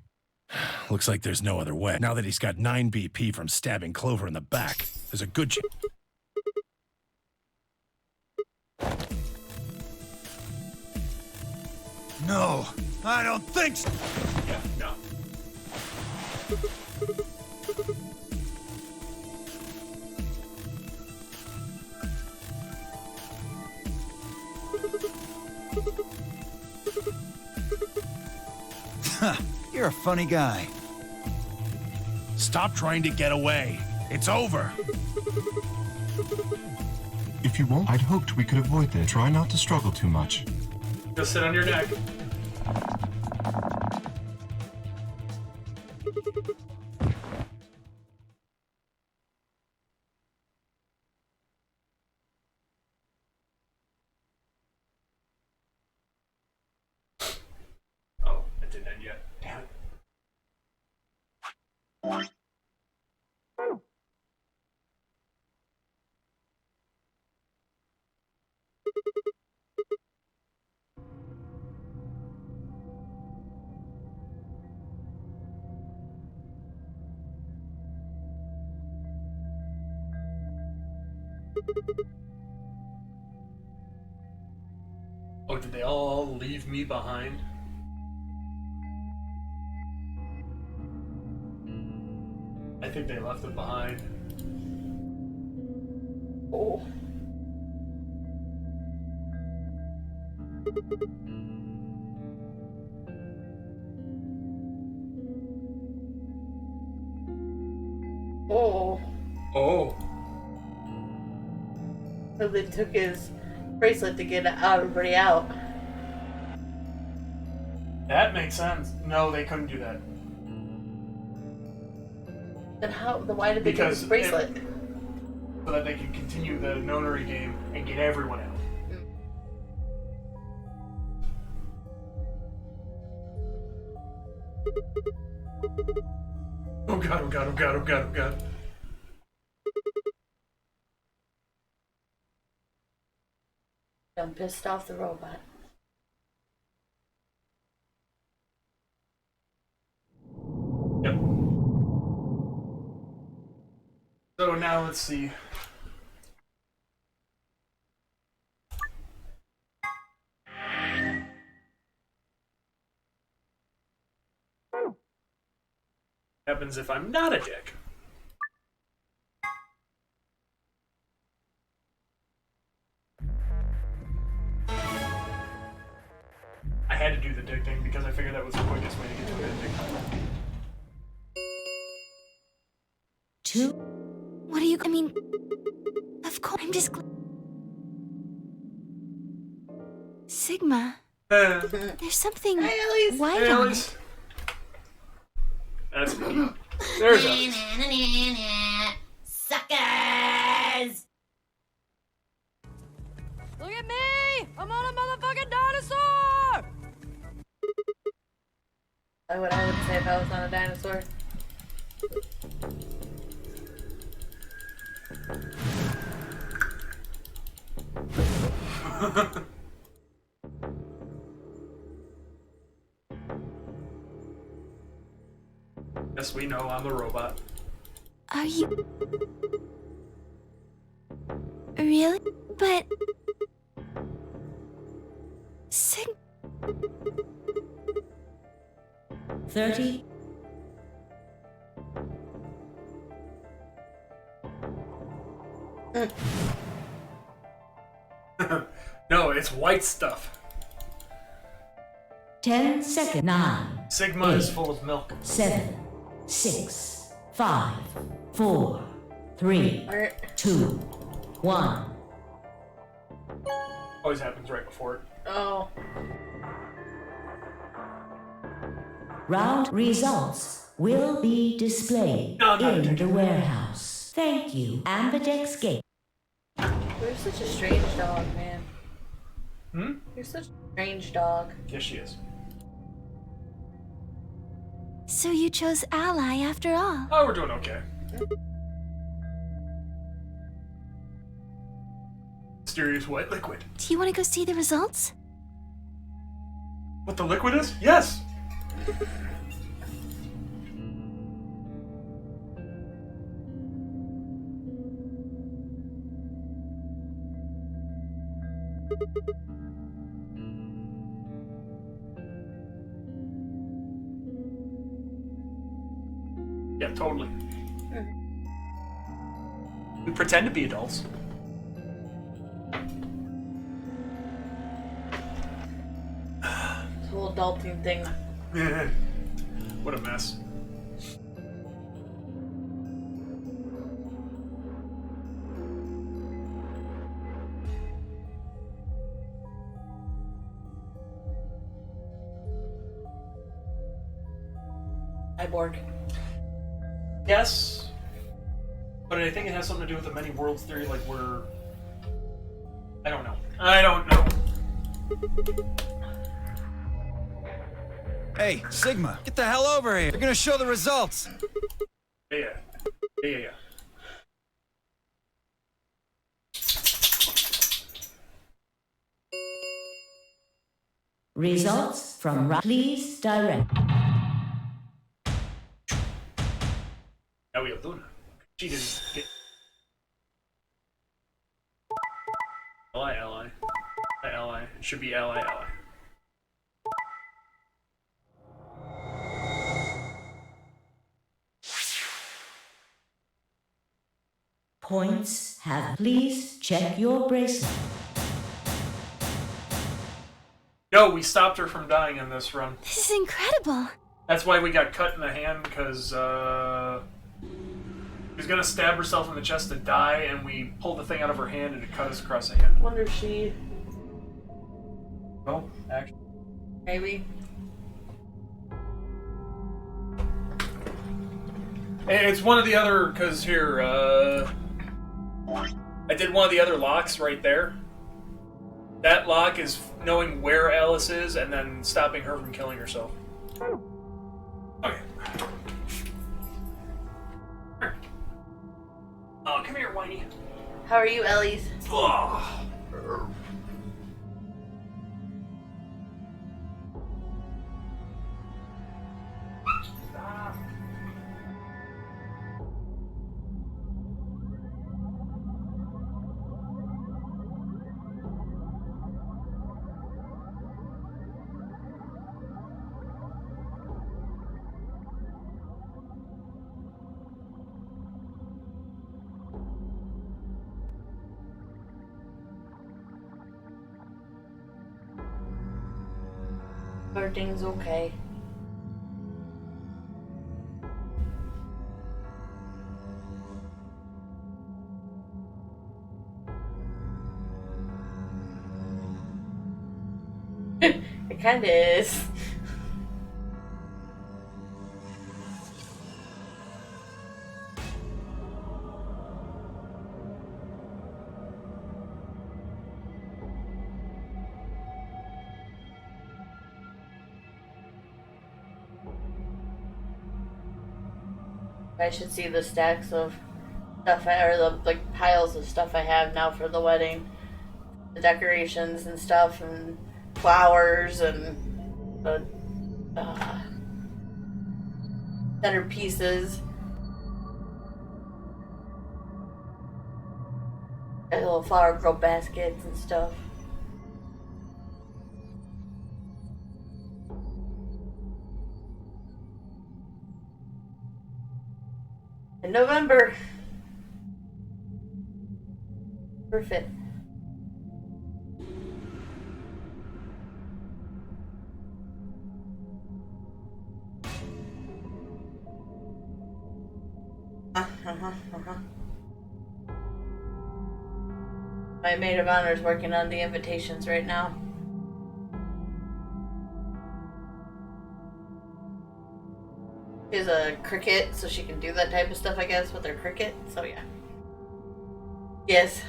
Looks like there's no other way. Now that he's got 9 BP from stabbing Clover in the back, there's a good chance. No. I don't think so. Yeah, no. You're a funny guy. Stop trying to get away. It's over. If you won't, I'd hoped we could avoid this. Try not to struggle too much. Just sit on your neck. Oh, it didn't end yet. Damn it. Oh, did they all leave me behind? I think they left it behind. Oh. Oh. Oh. So they took his bracelet to get everybody out. That makes sense. No, they couldn't do that. Then how? Then why did they take his bracelet? So that they could continue the nonary game and get everyone out. Oh god, oh god, oh god, oh god, oh god. I'm pissed off the robot. Yep. So now let's see. What happens if I'm not a dick? I had to do the dick thing because I figured that was the quickest way to get to an ending. Two? What are you... I mean... Of course, I'm just... Sigma. There's something... Hey, Elise! White Hey, on Elise. it. That's me. There's Elise. Suckers! Look at me! I'm on a motherfucking dinosaur! That's what I would say if I was on a dinosaur. Yes, we know I'm a robot. Are you... Really? But... Sig... 30. No, it's white stuff. 10 seconds. 9. Sigma is full of milk. 7, 6, 5, 4, 3, 2, 1. Always happens right before it. Oh. Round results will be displayed in the warehouse. Thank you, Ambidex Gate. You're such a strange dog, man. Hmm? You're such a strange dog. Yes, she is. So you chose Ally after all. Oh, we're doing okay. Mysterious white liquid. Do you want to go see the results? What the liquid is? Yes! Yeah, totally. We pretend to be adults. This whole adulting thing. What a mess. Cyborg. Yes. But I think it has something to do with the many worlds theory, like we're... I don't know. I don't know. Hey, Sigma, get the hell over here. You're gonna show the results. Yeah. Yeah. Results from Please direct. Now we have Luna. She didn't get... Ally. It should be ally. Points have. Please check your bracelet. No, we stopped her from dying in this run. This is incredible. That's why we got cut in the hand, because she's gonna stab herself in the chest to die, and we pulled the thing out of her hand and it cut us across the hand. Wonder if she... Well, actually... Maybe. It's one of the other, because here, I did one of the other locks right there. That lock is knowing where Alice is and then stopping her from killing herself. Okay. Oh, come here, Whitey. How are you, Ellie's? Oh. Everything's okay. It kinda is. I should see the stacks of stuff or the like piles of stuff I have now for the wedding. The decorations and stuff and flowers and the centerpieces. And little flower girl baskets and stuff. In November. Perfect. My maid of honor is working on the invitations right now. She has a cricket, so she can do that type of stuff, I guess, with her cricket. So yeah. Yes.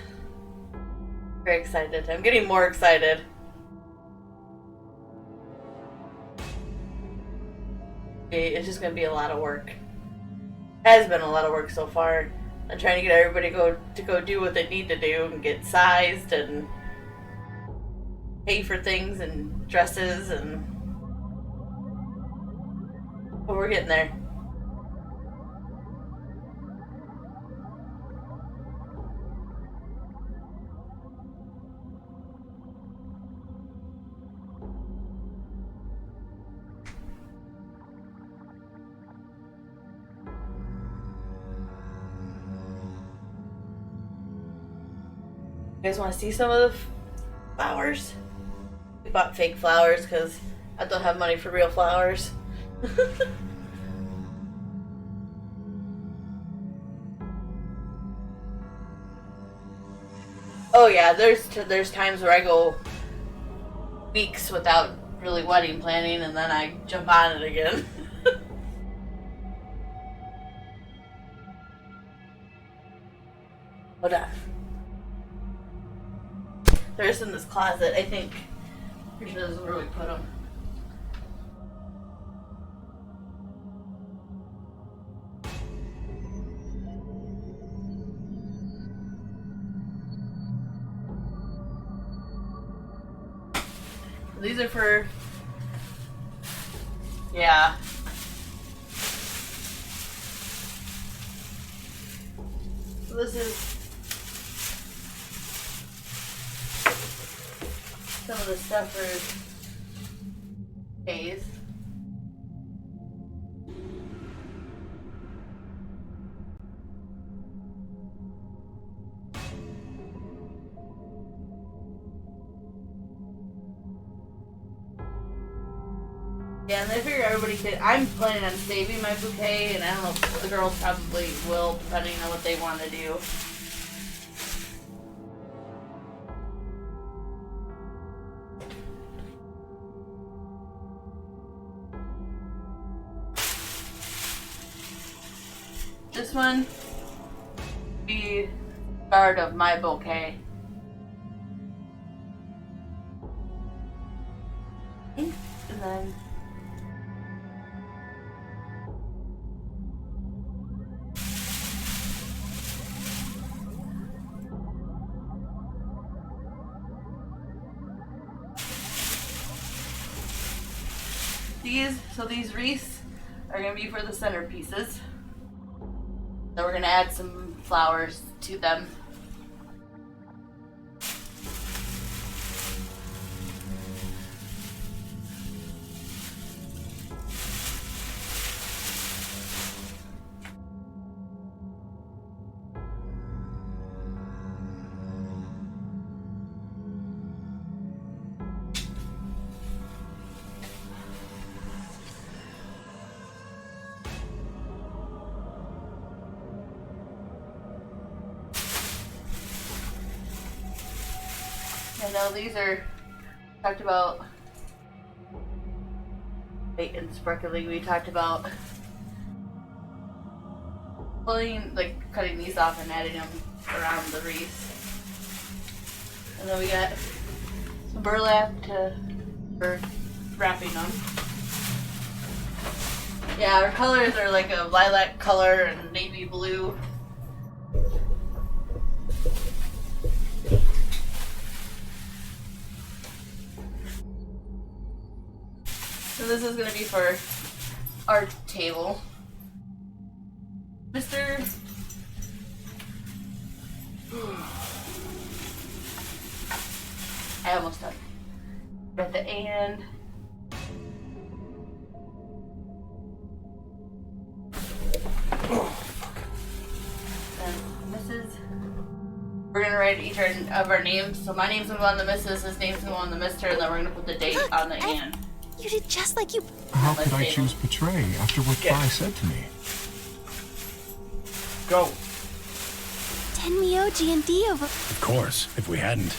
Very excited. I'm getting more excited. It's just gonna be a lot of work. Has been a lot of work so far. I'm trying to get everybody to go do what they need to do and get sized and pay for things and dresses and... But we're getting there. You guys want to see some of the flowers? We bought fake flowers because I don't have money for real flowers. Oh yeah, there's times where I go weeks without really wedding planning, and then I jump on it again. Hold on. There's in this closet, I think. Pretty sure this is where we put them. These are for, yeah. So this is some of the stuff for days. Yeah, and I figure everybody could. I'm planning on saving my bouquet, and I don't know if the girls probably will, depending on what they want to do. This one be part of my bouquet. And then these wreaths are going to be for the centerpieces. So we're going to add some flowers to them. I know these are talked about light and sparkly. We talked about cutting these off and adding them around the wreath. And then we got some burlap for wrapping them. Yeah, our colors are like a lilac color and navy blue. So this is going to be for our table. Mr. I almost done. At the end. And Mrs. We're going to write each of our names. So my name's going to go on the Mrs., his name's going to go on the Mr., and then we're going to put the date on the and. You did just like you. How could I choose betray after what Vi said to me? Go. Tenmyo G&D over. Of course. If we hadn't,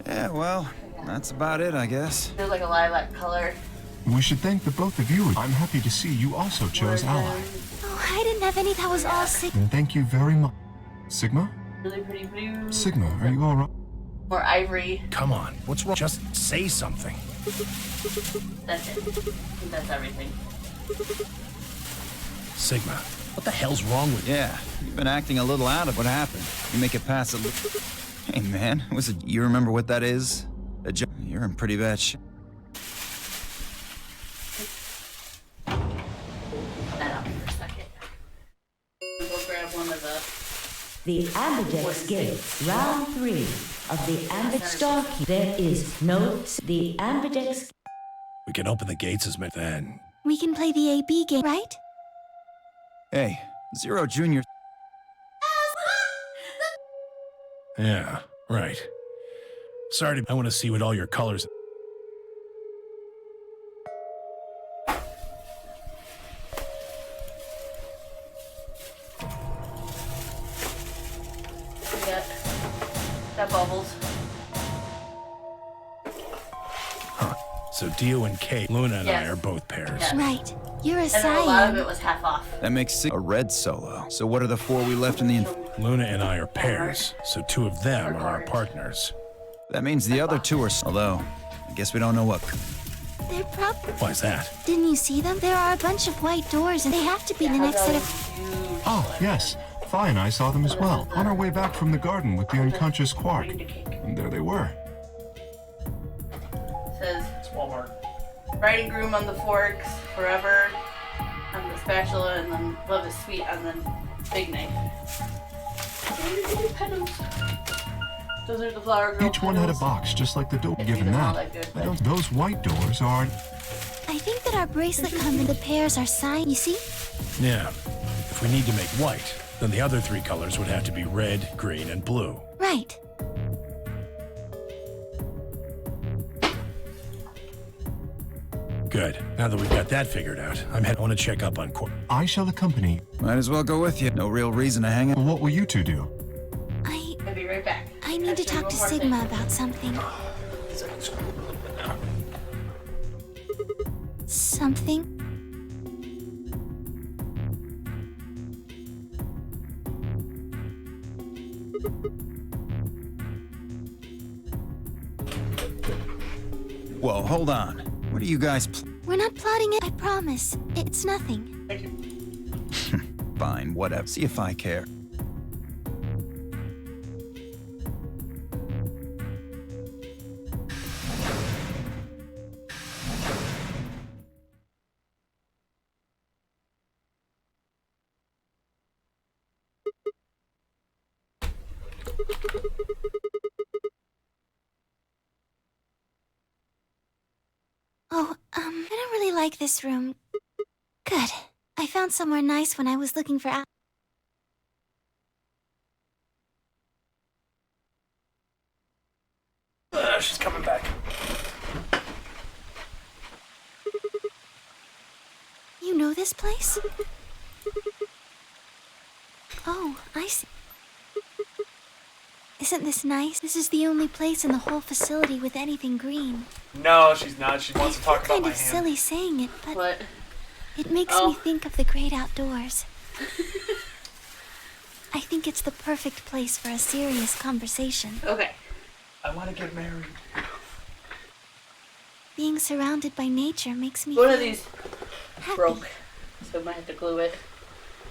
Yeah, well, that's about it, I guess. There's like a lilac color. We should thank the both of you. I'm happy to see you also chose ally. Oh, I didn't have any. That was all sick. And thank you very much. Sigma? Really pretty blue. Sigma, are you alright? More ivory. come on. What's wrong? Just say something. That's it. I think that's everything. Sigma, what the hell's wrong with you? Yeah, you've been acting a little out of what happened. You make it past a... Hey, man, was it... You remember what that is? You're in pretty bad shape. That up for a second. We'll go grab one of the... The Ambidex Gate, round 3 of the Ambit Star Key. There is no... The Ambidex... We can open the gates as many then. We can play the AB game, right? Hey, Zero Junior... Yeah, right. Sorry, I want to see what all your colors. We got bubbles. Huh. So Dio and Kate, Luna and I are both pairs. Yes. Right. You're a And then a lot of cyan. it was half off. That makes a red solo. So what are the 4 we left in the... Luna and I are pairs, so 2 of them are our partners. That means the other 2 are... Although, I guess we don't know what... They're probably... Why's that? Didn't you see them? There are a bunch of white doors, and they have to be the next set of... Oh, yes. Phi and I saw them as well, on our way back from the garden with the unconscious Quark. And there they were. Says It's Walmart. bride and groom on the forks, forever on the spatula, and then love is sweet on the big knife. Petals. Those are the flower girl Each one had a petals. box, just like the door. If Given these are all that, that good, I don't... Those white doors are... I think that our bracelet comes in the pairs are cyan, you see? Yeah. If we need to make white, then the other 3 colors would have to be red, green, and blue. Right. Good. Now that we've got that figured out, I want to check up on Quark. I shall accompany. Might as well go with you. No real reason to hang out. What will you 2 do? I'll be right back. I need to talk to Sigma about something. Something? Whoa, hold on. What are you guys... We're not plotting it, I promise. It's nothing. Thank you. Fine, whatever. See if I care. Oh, I don't really like this room. Good. I found somewhere nice when I was looking for She's coming back. You know this place? Oh, I see. Isn't this nice? This is the only place in the whole facility with anything green. No, she's not. She wants to talk about Kind my of hand. silly saying it, but What? it makes me think of the great outdoors. I think it's the perfect place for a serious conversation. Okay. I want to get married. Being surrounded by nature makes me One feel of these happy. broke, so I might have to glue it.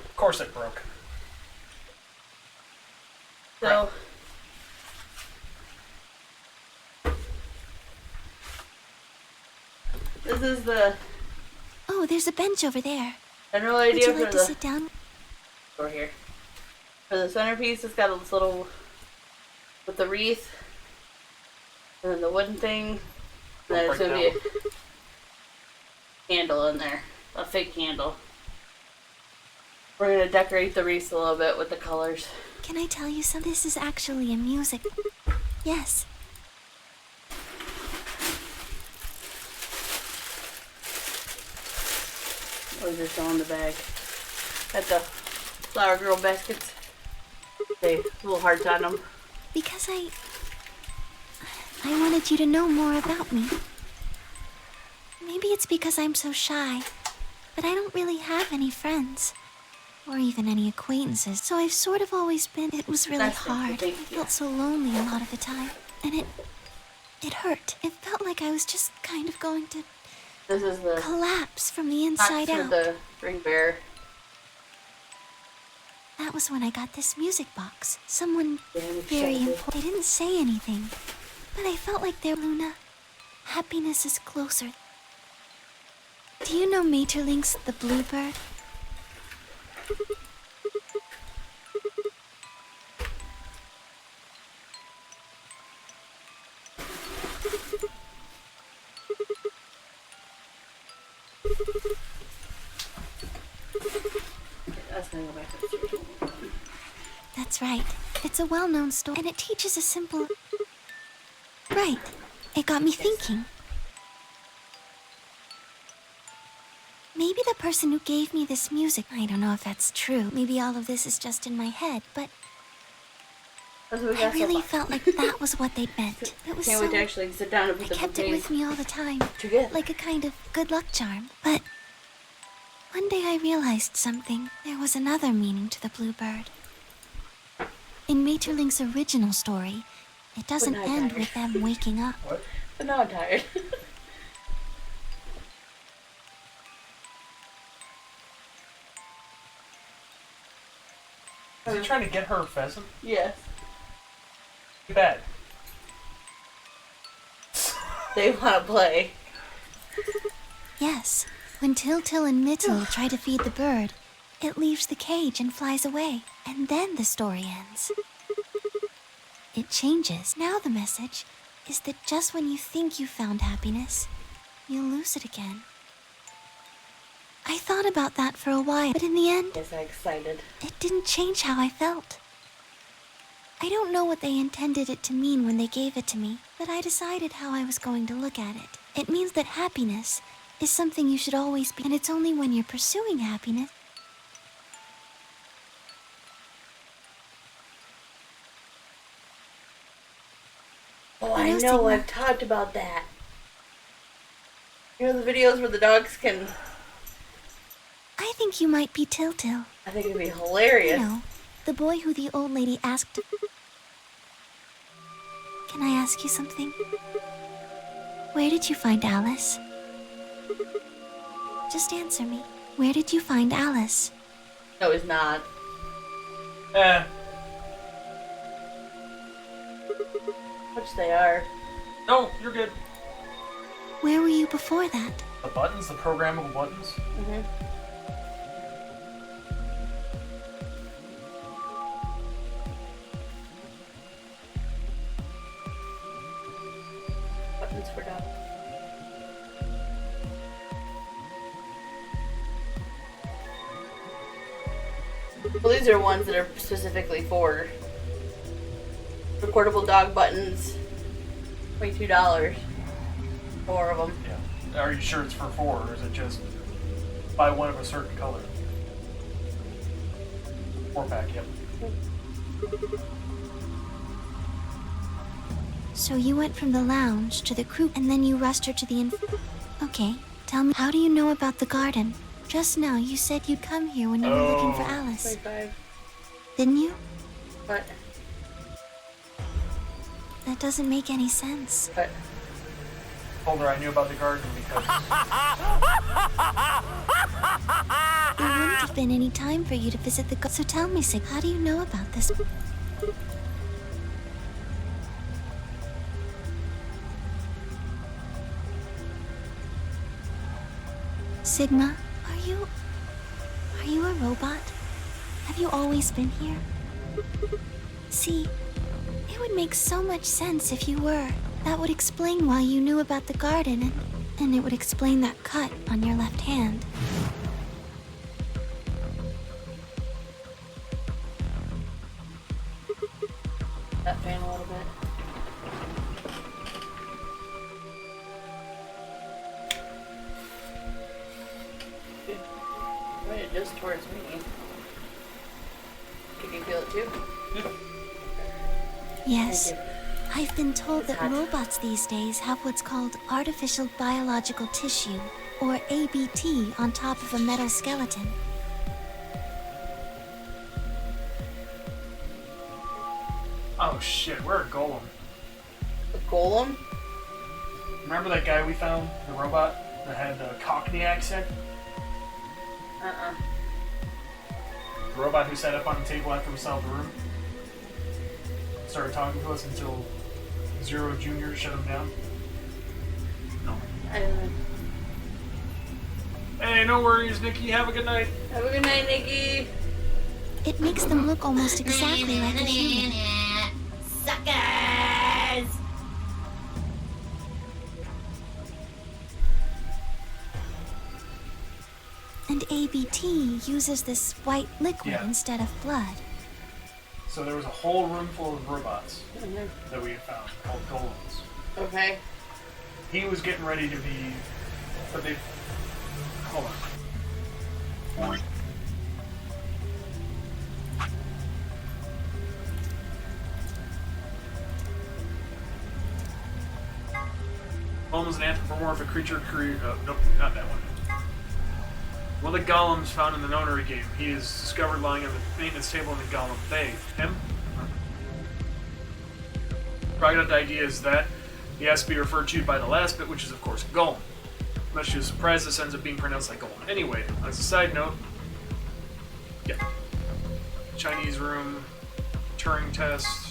Of course it broke. So, this is the Oh, there's a bench over there. general Would idea you for like to the sit down? over here. For the centerpiece, it's got this little with the wreath, and then the wooden thing. And then there's gonna be a candle in there, a fake candle. We're gonna decorate the wreath a little bit with the colors. Can I tell you something? This is actually a music. Yes. Those are still in the bag. Got the flower girl baskets. They little hearts on them. Because I wanted you to know more about me. Maybe it's because I'm so shy, but I don't really have any friends. Or even any acquaintances, so I've sort of always been... It was really That's the hard. thing, I felt so lonely a lot of the time. And it hurt. It felt like I was just kind of going to This is the collapse from the box inside for out. the ring bearer. That was when I got this music box. Someone Yeah, we very checked it. important. They didn't say anything, but I felt like they're Luna. Happiness is closer. Do you know Maeterlinck's The Bluebird? That's gonna go back to the street. That's right. It's a well-known story, and it teaches a simple... right. It got me thinking. Maybe the person who gave me this music, I don't know if that's true. Maybe all of this is just in my head, but I really felt like that was what they meant. It was Can't wait to actually sit down and put I the kept it with me all the time, like a kind of good luck charm. But one day I realized something. There was another meaning to the bluebird. In Maeterlinck's original story, it doesn't end with them waking up. What? But now I'm tired. Is he trying to get her a pheasant? Yes. Too bad. They want to play. Yes. When Til and Mittel try to feed the bird, it leaves the cage and flies away. And then the story ends. It changes. Now the message is that just when you think you found happiness, you'll lose it again. I thought about that for a while, but in the end, it didn't change how I felt. I don't know what they intended it to mean when they gave it to me, but I decided how I was going to look at it. It means that happiness is something you should always be, and it's only when you're pursuing happiness. Oh, I know, I've talked about that. You know the videos where the dogs can... I think you might be Til. I think it'd be hilarious. You know, the boy who the old lady asked to... Can I ask you something? Where did you find Alice? Just answer me. Where did you find Alice? No, he's not. Which they are. No, you're good. Where were you before that? The buttons, the programmable buttons? Mm-hmm. Buttons for dogs. Well, these are ones that are specifically for recordable dog buttons. $22. 4 of them. Yeah. Are you sure it's for 4, or is it just buy one of a certain color? 4-pack, yep. So you went from the lounge to the croup, and then you rushed her to the Okay, tell me, how do you know about the garden? Just now, you said you'd come here when you were looking for Alice. 25. Didn't you? What? That doesn't make any sense. What? Told her I knew about the garden because... There wouldn't have been any time for you to visit the garden. So tell me, Sig, how do you know about this? Sigma, are you a robot? Have you always been here? See, it would make so much sense if you were. That would explain why you knew about the garden, and it would explain that cut on your left hand. That fan a little bit. Point it just towards me. Can you feel it too? Yes. I've been told that robots these days have what's called artificial biological tissue, or ABT, on top of a metal skeleton. Oh shit, we're a golem. A golem? Remember that guy we found, the robot, that had the Cockney accent? Uh-uh. The robot who sat up on the table after we solved the room? Started talking to us until Zero Jr. shut him down? No. I don't know. Hey, no worries, Nikki. Have a good night. Have a good night, Nikki. It makes them look almost exactly like a human. Suckers! And ABT uses this white liquid instead of blood. So there was a whole room full of robots that we had found, called golems. Okay. He was getting ready to be, but they, hold on. Golem was an anthropomorphic creature nope, not that one. One of the golems found in the nonary game. He is discovered lying on the maintenance table in the golem bay. Him? Probably got the idea is that he has to be referred to by the last bit, which is of course golem. Much to his surprise, this ends up being pronounced like golem. Anyway, as a side note, yeah. Chinese room, Turing test.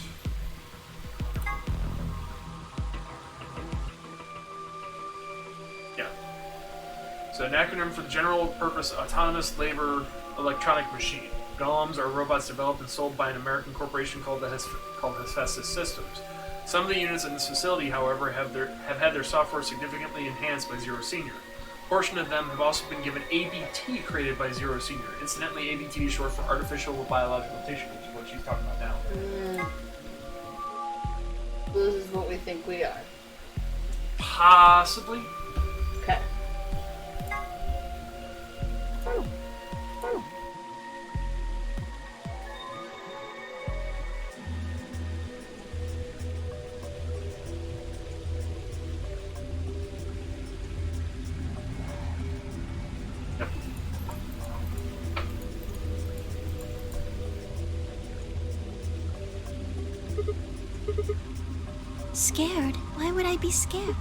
It's an acronym for the General Purpose Autonomous Labor Electronic Machine. Golems are robots developed and sold by an American corporation called Hephaestus Systems. Some of the units in this facility, however, have had their software significantly enhanced by Zero Senior. A portion of them have also been given ABT created by Zero Senior. Incidentally, ABT is short for Artificial Biological Tissue, which is what she's talking about now. This is what we think we are. Possibly. Okay. Scared? Why would I be scared?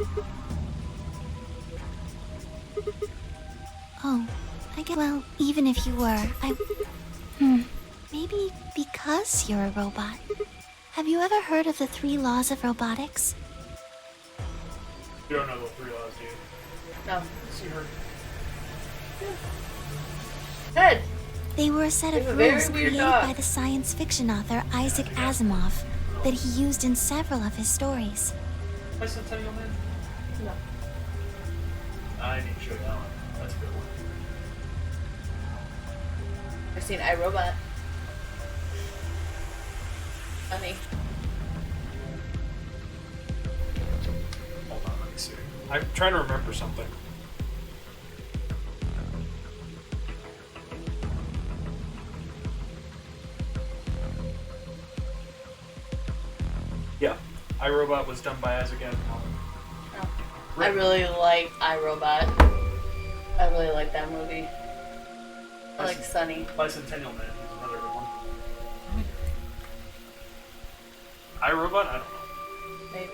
Oh, I guess. Well, even if you were, maybe because you're a robot. Have you ever heard of the 3 laws of robotics? You don't know the 3 laws, do you? No. See her. Head. They were a set of rules created by the science fiction author Isaac Asimov that he used in several of his stories. Bicentennial Man? No. I need to show you that one. That's a good one. I've seen iRobot. Funny. Hold on, let me see. I'm trying to remember something. Yeah, iRobot was done by Isaac Asimov. Oh. I really like iRobot. I really like that movie. I like Sunny. Bicentennial Man is another good one. iRobot? I don't know. Maybe.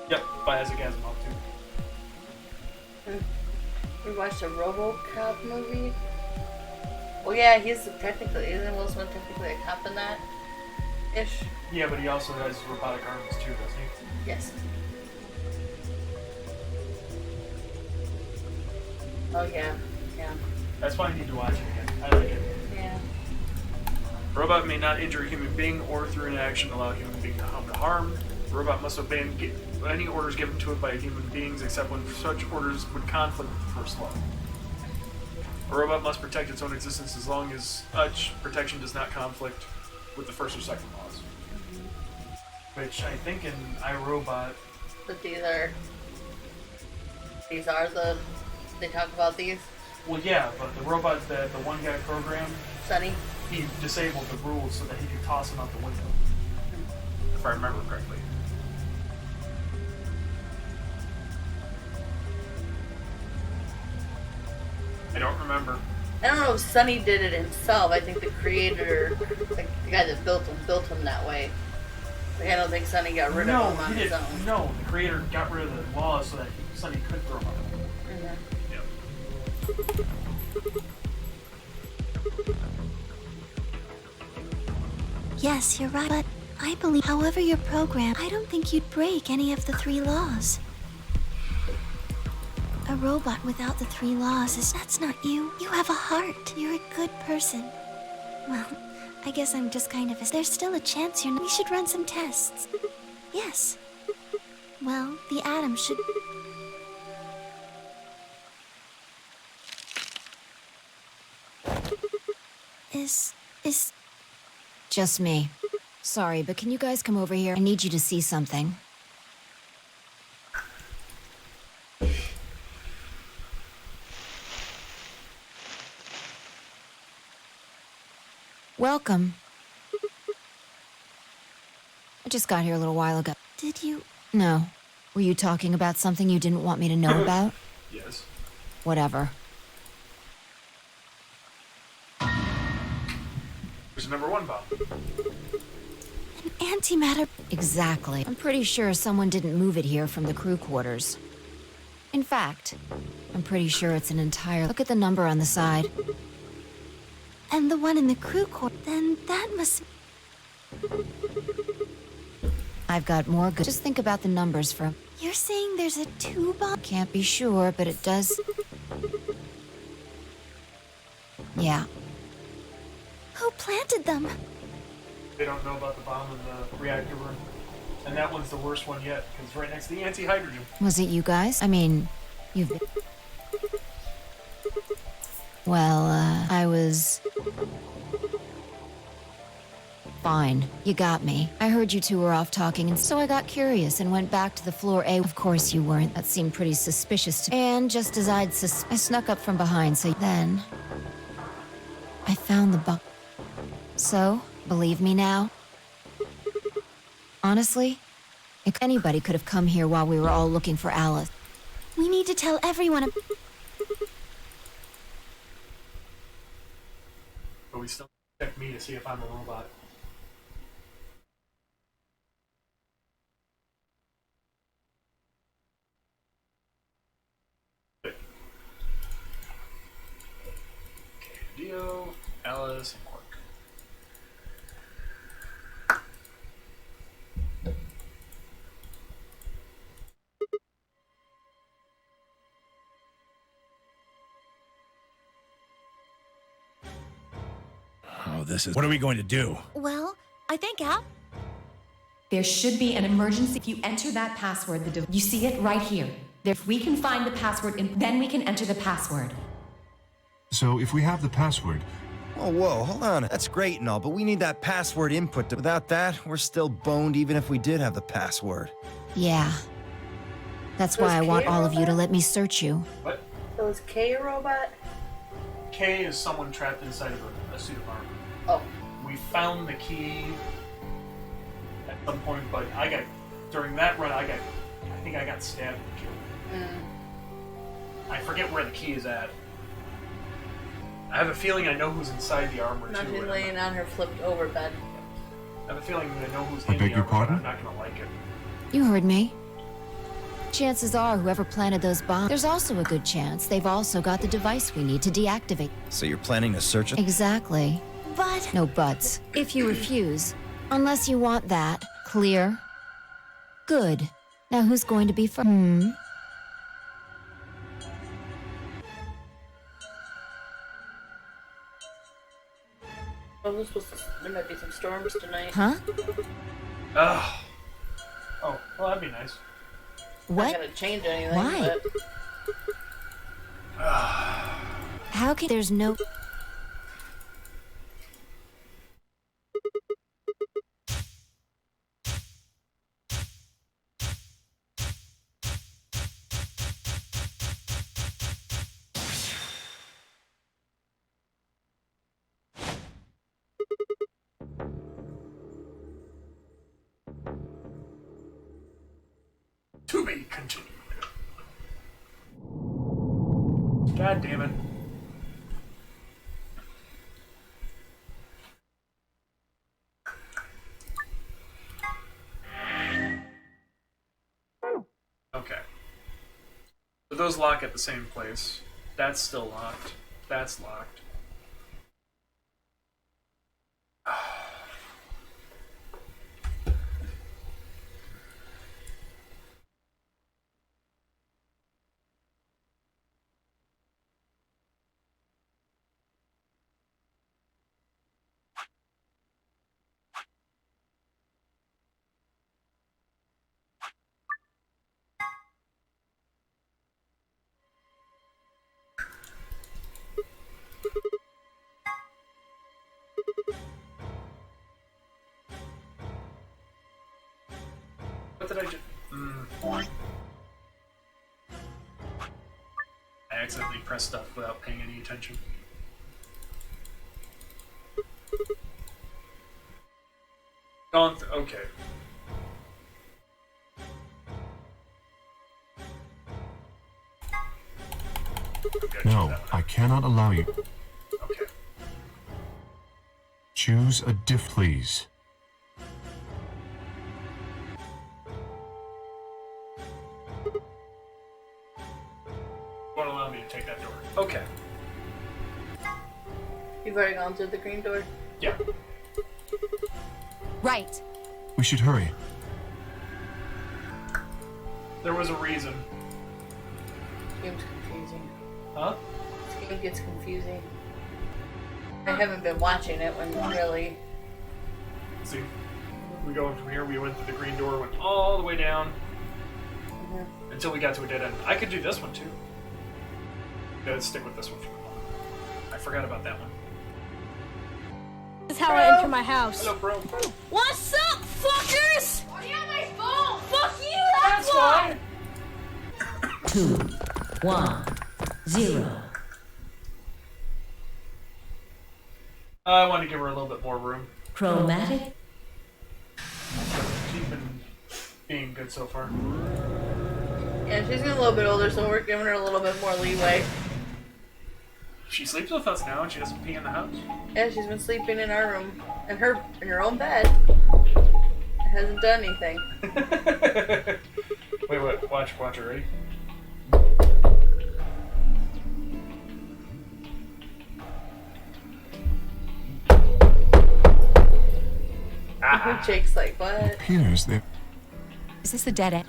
Yep, by Isaac Asimov too. We watched a RoboCop movie. Well, yeah, isn't Will Smith technically a cop in that? Ish. Yeah, but he also has robotic arms too, doesn't he? Yes. Oh yeah, yeah. That's why I need to watch it again. I like it. Yeah. A robot may not injure a human being or through an action allow a human being to harm. A robot must obey any orders given to it by human beings except when such orders would conflict with the first law. A robot must protect its own existence as long as such protection does not conflict with the first or second laws. Which I think in iRobot... But these are they talk about these? Well, yeah, but the robot that the one guy programmed... Sunny? He disabled the rules so that he could toss him out the window. If I remember correctly. I don't remember. I don't know if Sunny did it himself. I think the creator, like the guy that built him that way. Like, I don't think Sunny got rid of him on his own. No, the creator got rid of the laws so that Sunny could throw him out. Yes, you're right, but I believe however you're programmed, I don't think you'd break any of the 3 laws. A robot without the 3 laws that's not you. You have a heart. You're a good person. Well, I guess I'm just kind of there's still a chance we should run some tests. Yes. Well, the atom should... Is... Just me. Sorry, but can you guys come over here? I need you to see something. Welcome. I just got here a little while ago. Did you... No. Were you talking about something you didn't want me to know about? Yes. Whatever. There's number one bomb. An antimatter... Exactly. I'm pretty sure someone didn't move it here from the crew quarters. In fact, I'm pretty sure it's an entire... Look at the number on the side. And the one in the crew quarters... Then that must... I've got more good... Just think about the numbers for... You're saying there's a 2-bomb? Can't be sure, but it does... Yeah. Who planted them? They don't know about the bomb in the reactor room. And that one's the worst one yet, because it's right next to the anti-hydrogen. Was it you guys? I mean, you've... Well, I was... Fine. You got me. I heard you two were off talking, and so I got curious and went back to the floor A. Of course you weren't. That seemed pretty suspicious to me. And just as I snuck up from behind, so then... I found the bomb. So, believe me now? Honestly, if anybody could have come here while we were all looking for Alice. We need to tell everyone... But we still check me to see if I'm a robot. Okay, Dio, Alice, and Quark. Oh, this is... What are we going to do? Well, I think Al... There should be an emergency. If you enter that password, you see it right here. If we can find the password, then we can enter the password. So if we have the password... Oh, whoa, hold on. That's great and all, but we need that password input. Without that, we're still boned even if we did have the password. Yeah. That's why I want all of you to let me search you. What? So is K a robot? K is someone trapped inside of a suit of armor. Oh. We found the key at some point, but during that run, I think I got stabbed and killed. I forget where the key is at. I have a feeling I know who's inside the armor, Not too. she's laying on her flipped over bed. I have a feeling I know who's I in beg the your armor, pardon? but I'm not gonna like it. You heard me. Chances are whoever planted those bombs... There's also a good chance they've also got the device we need to deactivate. So you're planning to search it? Exactly. But... No buts. If you refuse. Unless you want that. Clear? Good. Now who's going to be first? Well, there might be some storms tonight. Huh? Ugh. Oh, well, that'd be nice. What? Not gonna change anything. Why? But... How can... There's no... To be continued. God damn it. Okay. So those lock at the same place. That's still locked. That's locked. What did I do? I accidentally pressed stuff without paying any attention. Okay. No, I cannot allow you. Okay. Choose a please. Won't allow me to take that door. Okay. You've already gone through the green door? Yeah. Right. We should hurry. There was a reason. This game's confusing. Huh? This game gets confusing. I haven't been watching it when really... See, we go from here, we went through the green door, went all the way down, until we got to a dead end. I could do this one too. Let's stick with this one for the moment. I forgot about that one. This is how I enter my house. Hello, bro. What's up, fuckers? Why are you on my phone? Fuck you, that's why! 2, 1, 0. I want to give her a little bit more room. Chromatic. She's been being good so far. Yeah, she's getting a little bit older, so we're giving her a little bit more leeway. She sleeps with us now, and she doesn't pee in the house. Yeah, she's been sleeping in our room, in her own bed. It hasn't done anything. Wait, watch her, ready? Jake's like, what? It appears that... Is this a dead end?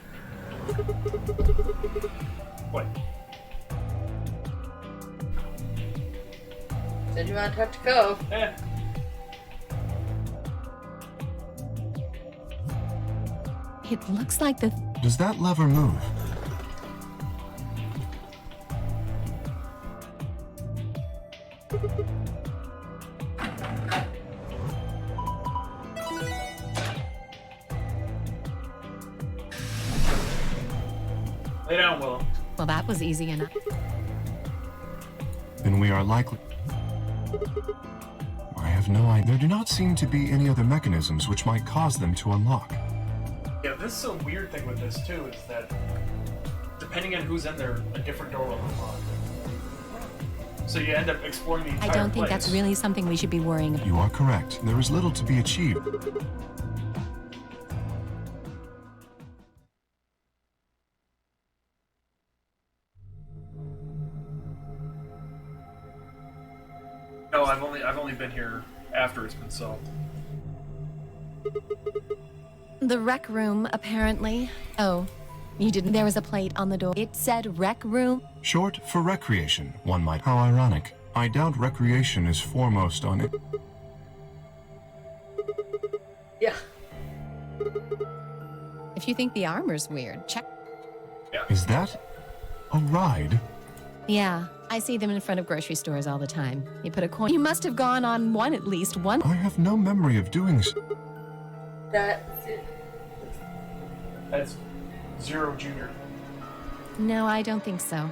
What? Said you want to talk to Cove. Eh. It looks like the... Does that lever move? Lay down, Willow. Well, that was easy enough. Then we are likely... I have no idea. There do not seem to be any other mechanisms which might cause them to unlock. Yeah, this is a weird thing with this too, is that depending on who's in there, a different door will unlock. So you end up exploring the entire I don't think place. that's really something we should be worrying about. You are correct. There is little to be achieved. No, I've only been here after it's been solved. The rec room, apparently. Oh, you didn't. There was a plate on the door. It said rec room. Short for recreation, one might. How ironic. I doubt recreation is foremost on it. Yeah. If you think the armor's weird, check. Yeah. Is that a ride? Yeah, I see them in front of grocery stores all the time. You put a coin. You must have gone on one at least one. I have no memory of doing so. That's it. That's Zero Junior. No, I don't think so.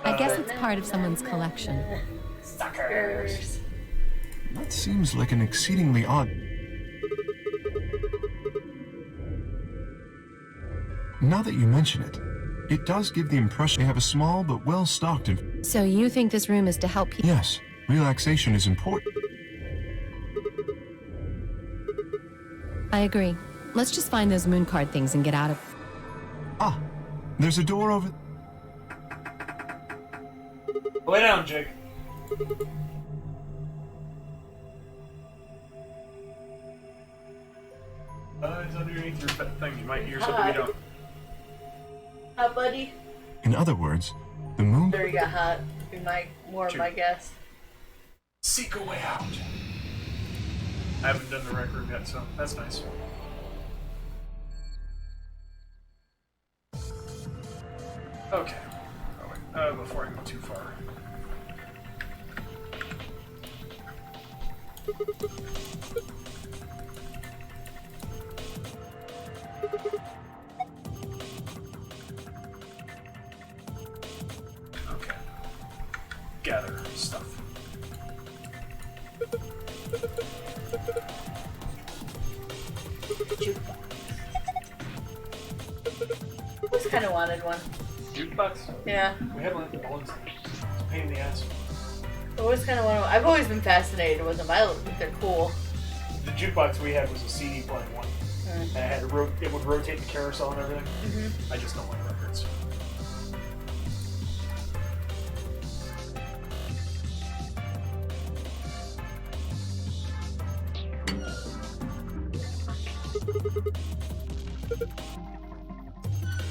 I guess it's part of someone's collection. Suckers. That seems like an exceedingly odd... Now that you mention it, it does give the impression they have a small but well-stocked... So you think this room is to help people? Yes, relaxation is important. I agree. Let's just find those moon card things and get out of... Ah, there's a door over... Lay down, Jake. It's underneath your thing. You might hear something you don't. Hot, buddy? In other words, the moon... There you got hot. Be more of my guess. Seek a way out. I haven't done the rec room yet, so that's nice. Okay. Oh, wait. Before I go too far. Okay. Gather stuff. Jukebox. Always kind of wanted one. Jukebox? Yeah. We had one at the bowling center. It's a pain in the ass. Always kind of wanted one. I've always been fascinated with them. I think they're cool. The jukebox we had was a CD playing one. Mm. And it had it would rotate the carousel and everything. Mm-hmm. I just don't like records.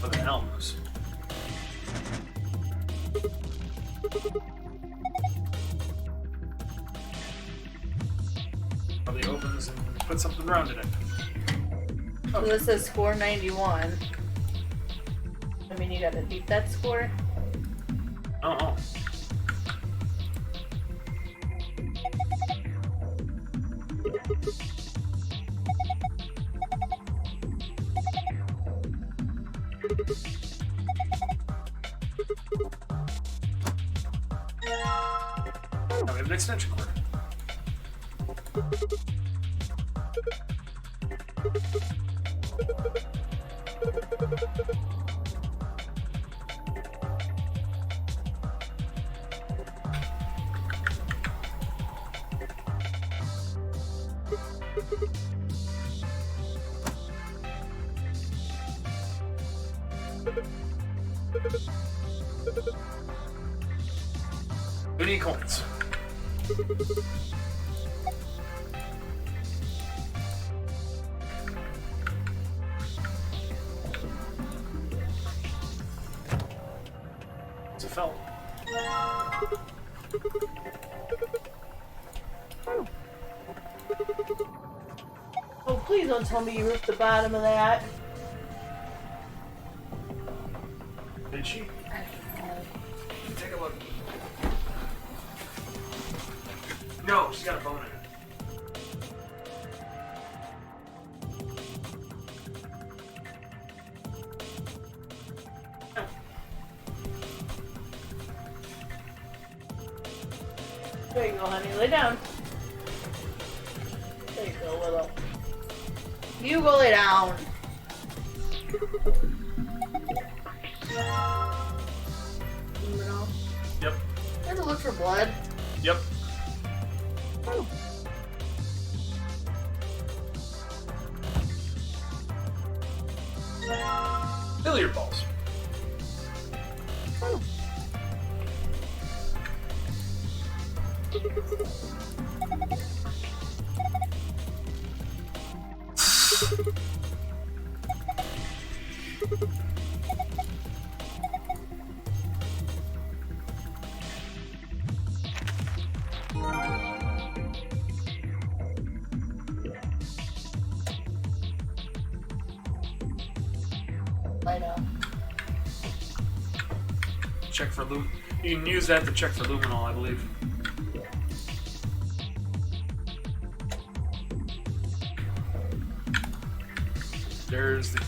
Look at Elmos. Probably opens and put something around in it. So this says score 91. I mean, you gotta beat that score. Oh. Now we have an extension cord. We need coins. It's a felt. Oh, please don't tell me you ripped the bottom of that. Did she? Take a look. No, she's got a bone in it. There you go, honey. Lay down. There you go, Willow. You go lay down. Yep. Ever look for blood? Yep. Billiard balls. Light up. Check for loom. You can use that to check for luminol, I believe. There's the.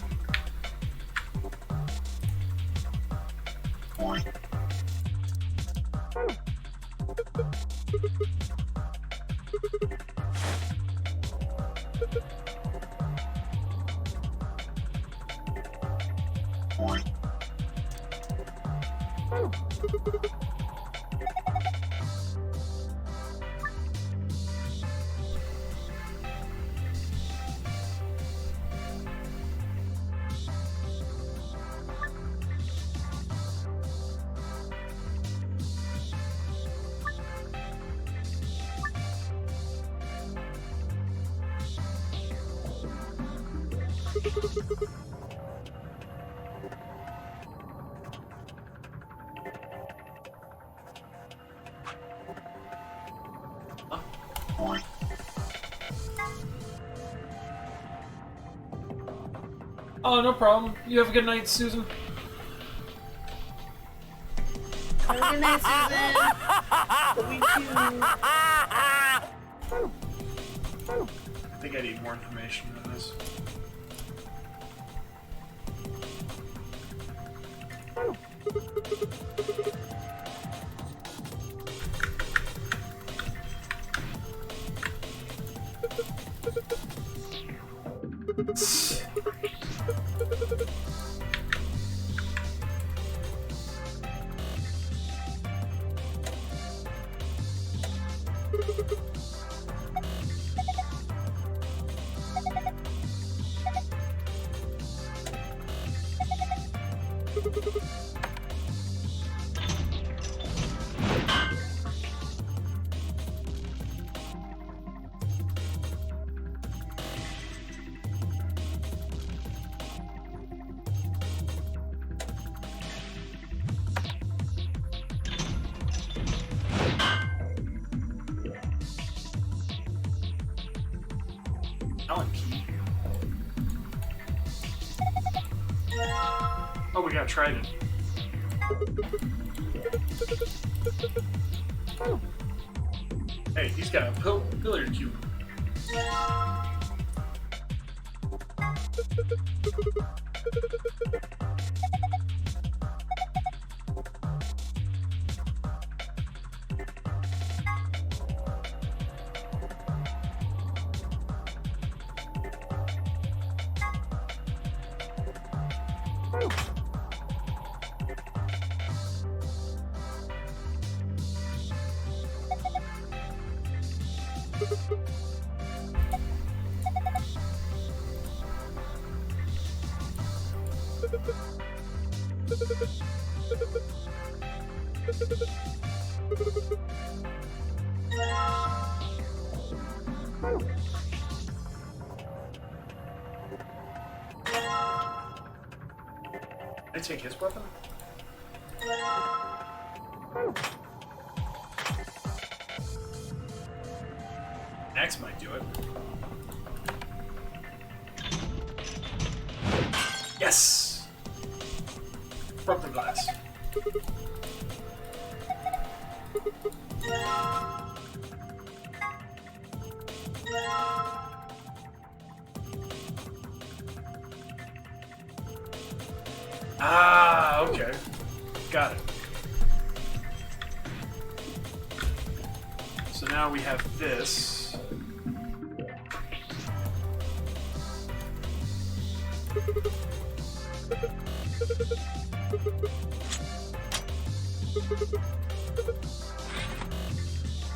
Oh, no problem. You have a good night, Susan. Have a good night, Susan. We too. I think I need more information than this. Allen key. Oh, we got Trident. Hey, he's got a pillar cube. I take his weapon? Axe might do it. Yes! Broke the glass. Ah, okay. Got it. So now we have this.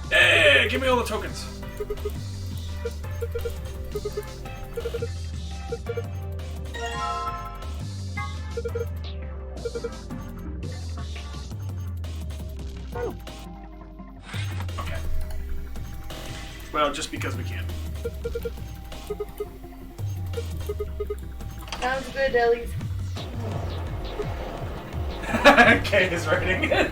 Hey, give me all the tokens. Okay. Well, just because we can. Sounds good, Ellie. Kay is writing it.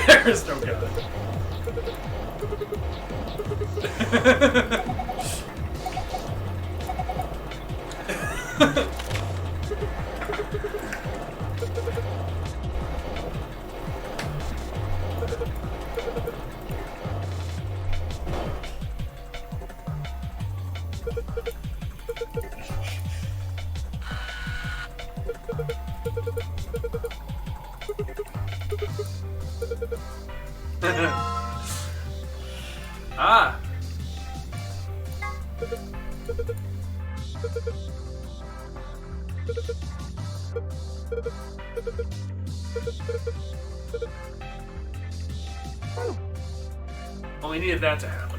There is no God. Ah. Only needed that to happen.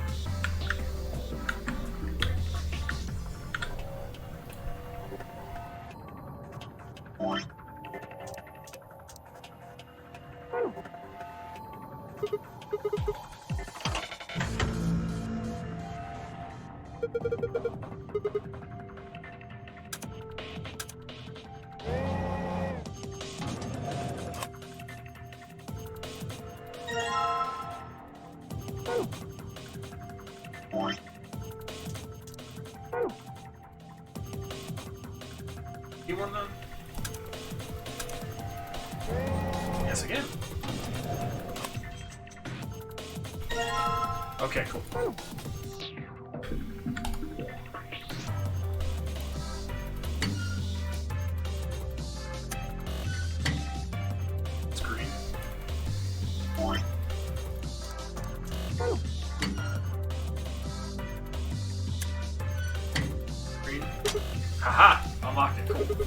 You want them? Yes, again. Okay, cool. It's green. Green. Haha! Unlocked it. Cool.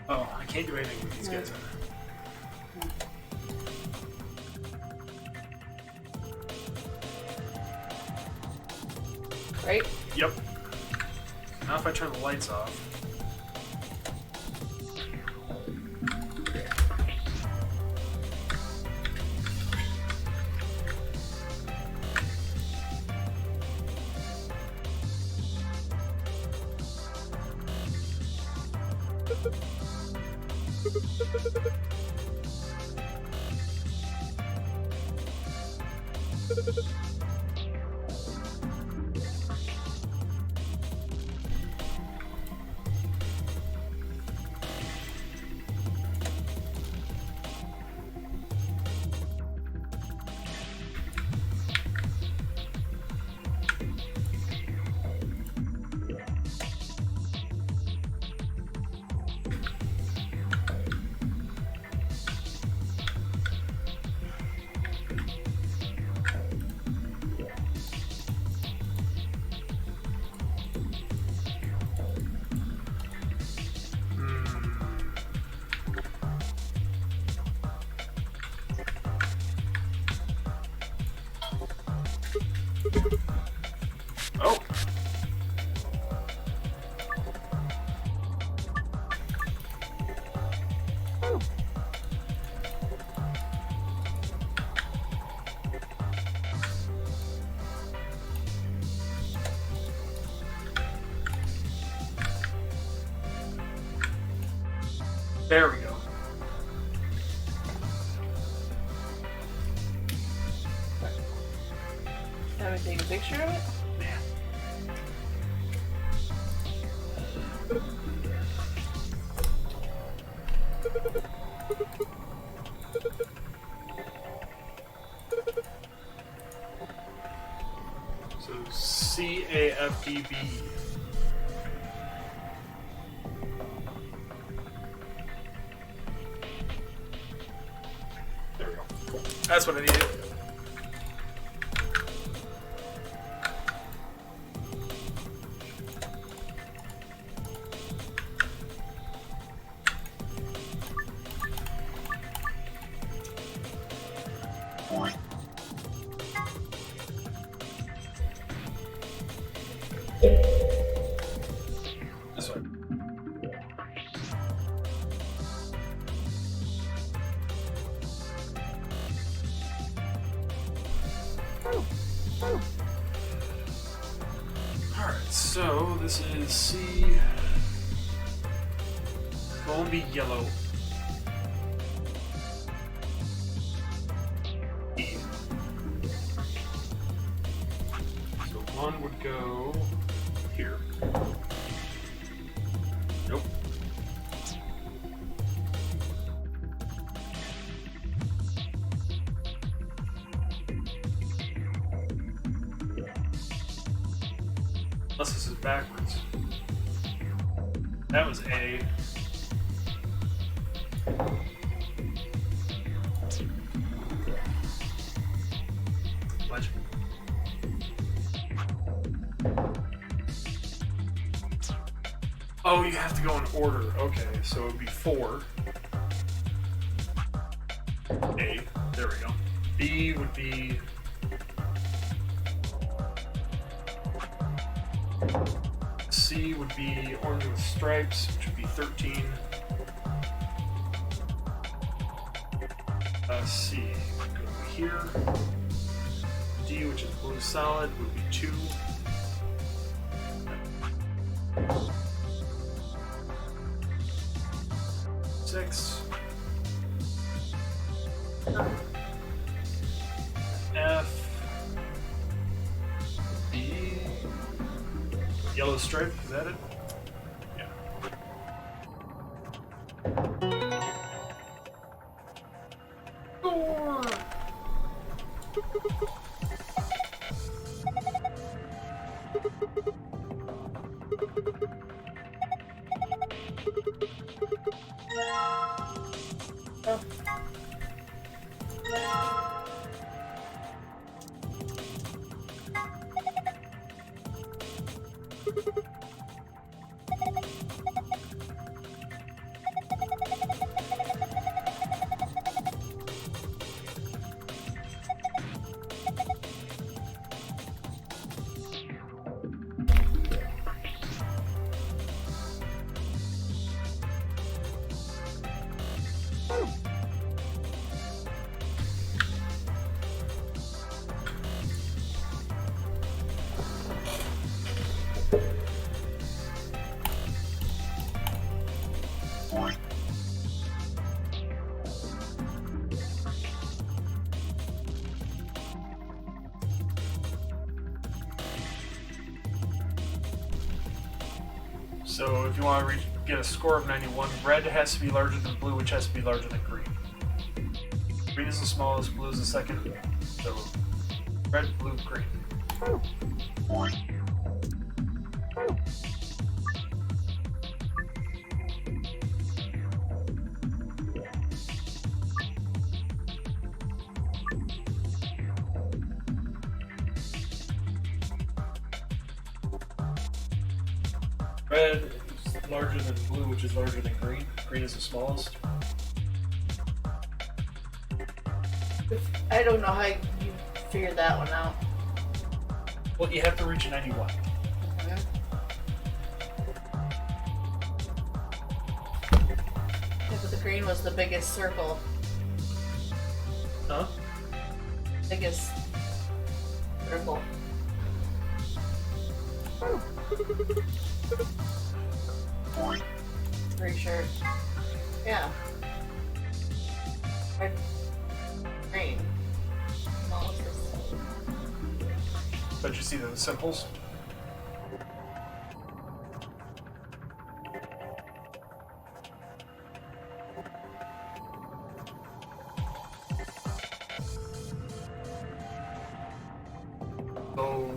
Oh, I can't do anything with these guys. Right? Yep. Now if I turn the lights off. Oh. There we go. Have we take a picture of it? So CAFDB. There we go. Cool. That's what I needed. This way. So this is C. Won't be yellow. E. So one would go here. Nope. Unless this is backwards. That was A. What? Oh, you have to go in order. Okay, so it would be 4. A. There we go. B would be... C would be orange with stripes, which would be 13. C would go here. D, which is blue solid, would be 2. Six. F. B. Yellow stripe, is that it? Yeah. Four. Oh. So if you want to get a score of 91, red has to be larger than blue, which has to be larger than green. Green is the smallest, blue is the second. So red, blue, green. Red is larger than blue, which is larger than green. Green is the smallest. I don't know how you figured that one out. Well, you have to reach a 91. Yeah, but the green was the biggest circle. Huh? Biggest circle. Pretty sure. Yeah. Red, green. Smallest is- But you see the symbols? So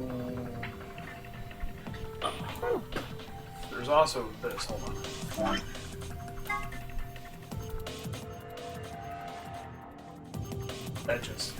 there's also this. Hold on. Edges.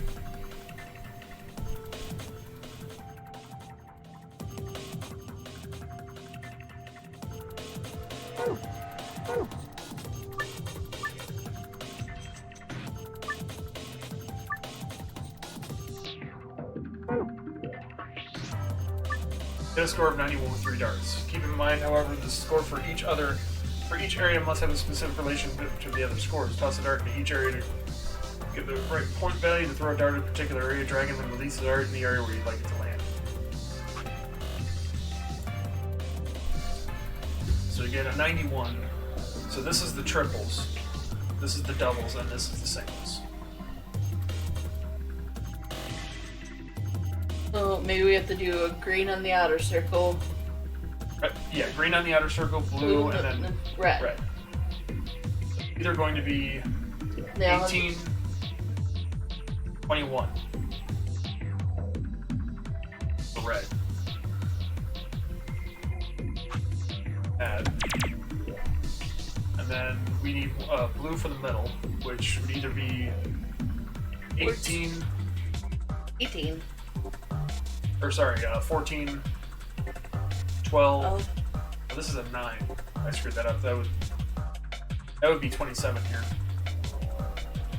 Get a score of 91 with 3 darts. Keep in mind, however, the score for each area must have a specific relation to the other scores. Toss a dart into each area to get the right point value to throw a dart at a particular area, drag and then release the dart in the area where you'd like it to land. So you get a 91. So this is the triples, this is the doubles, and this is the singles. So maybe we have to do a green on the outer circle. Yeah, green on the outer circle, blue, and then red. Either going to be 18, 21. The red. Add. And then we need blue for the middle, which would either be 18. 18. Or sorry, 14, 12. Oh, this is a 9. I screwed that up. That would be 27 here.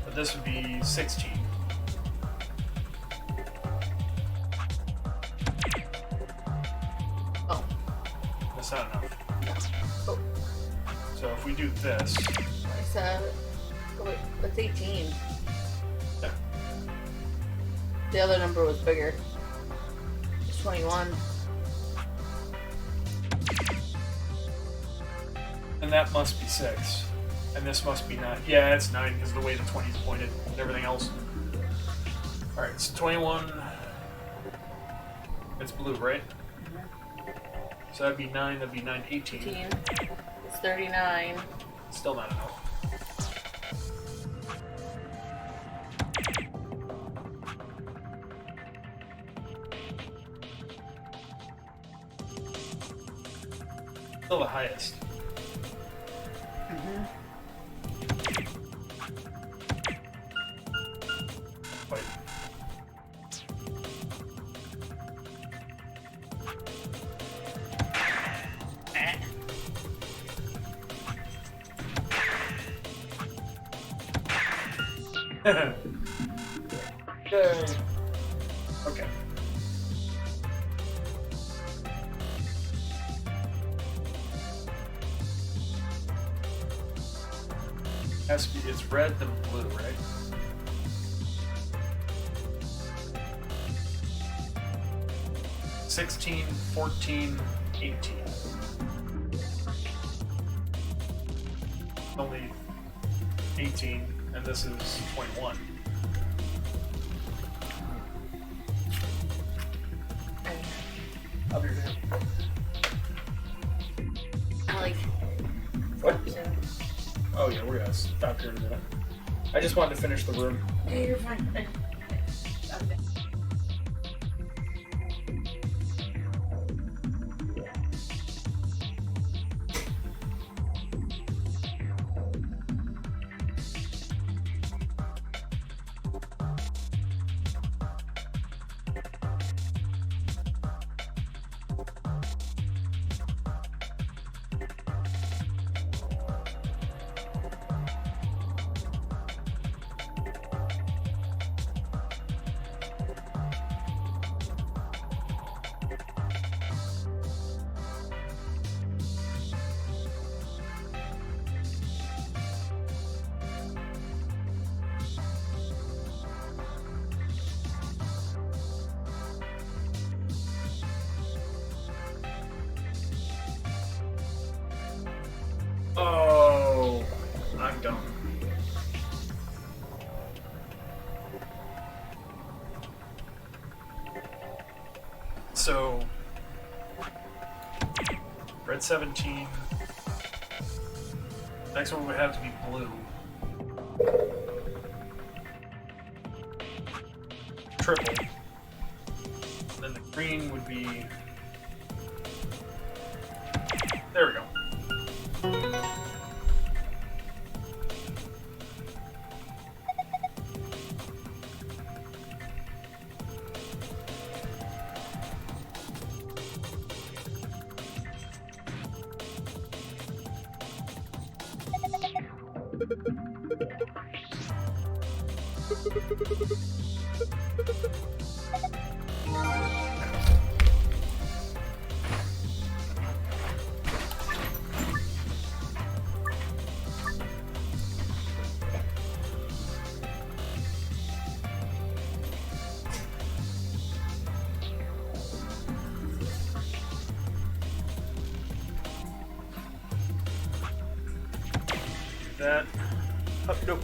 But this would be 16. Oh. That's not enough. Oh. So if we do this. I said, oh wait, that's 18. Yeah. The other number was bigger. It's 21. And that must be 6. And this must be 9. Yeah, it's 9 because of the way the 20 is pointed and everything else. Alright, it's 21. It's blue, right? Mm-hmm. So that'd be 9, that'd be 9, 18. 18. It's 39. Still not enough. Still the highest. Mm-hmm. Wait. Yay. Okay. Has to be, it's red then blue, right? $16, 14, 18. Only 18, and this is 21. I'll be right there. I like. What? Oh yeah, we're gonna stop here in a minute. I just wanted to finish the room. Yeah, you're fine. Okay. Oh, I'm dumb. So, red 17. Next one would have to be blue. Triple. Then the green would be. There we go. that. Oh, nope.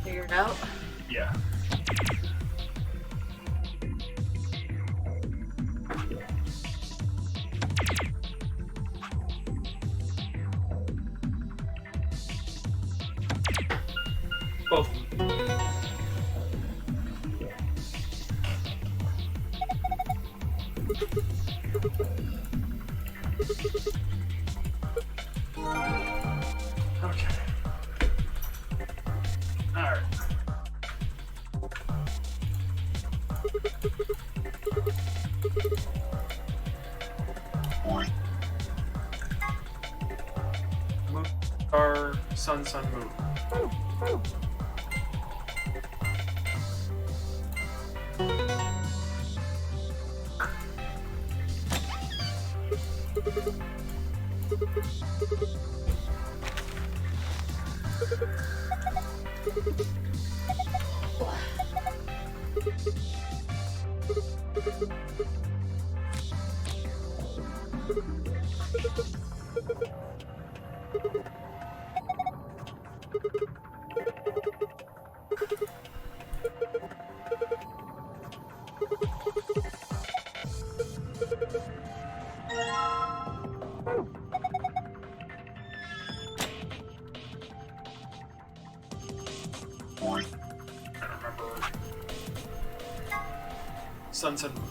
Figure it out. Yeah. Both of them. Okay. Alright. Moon, star, sun, moon. Sunset moon.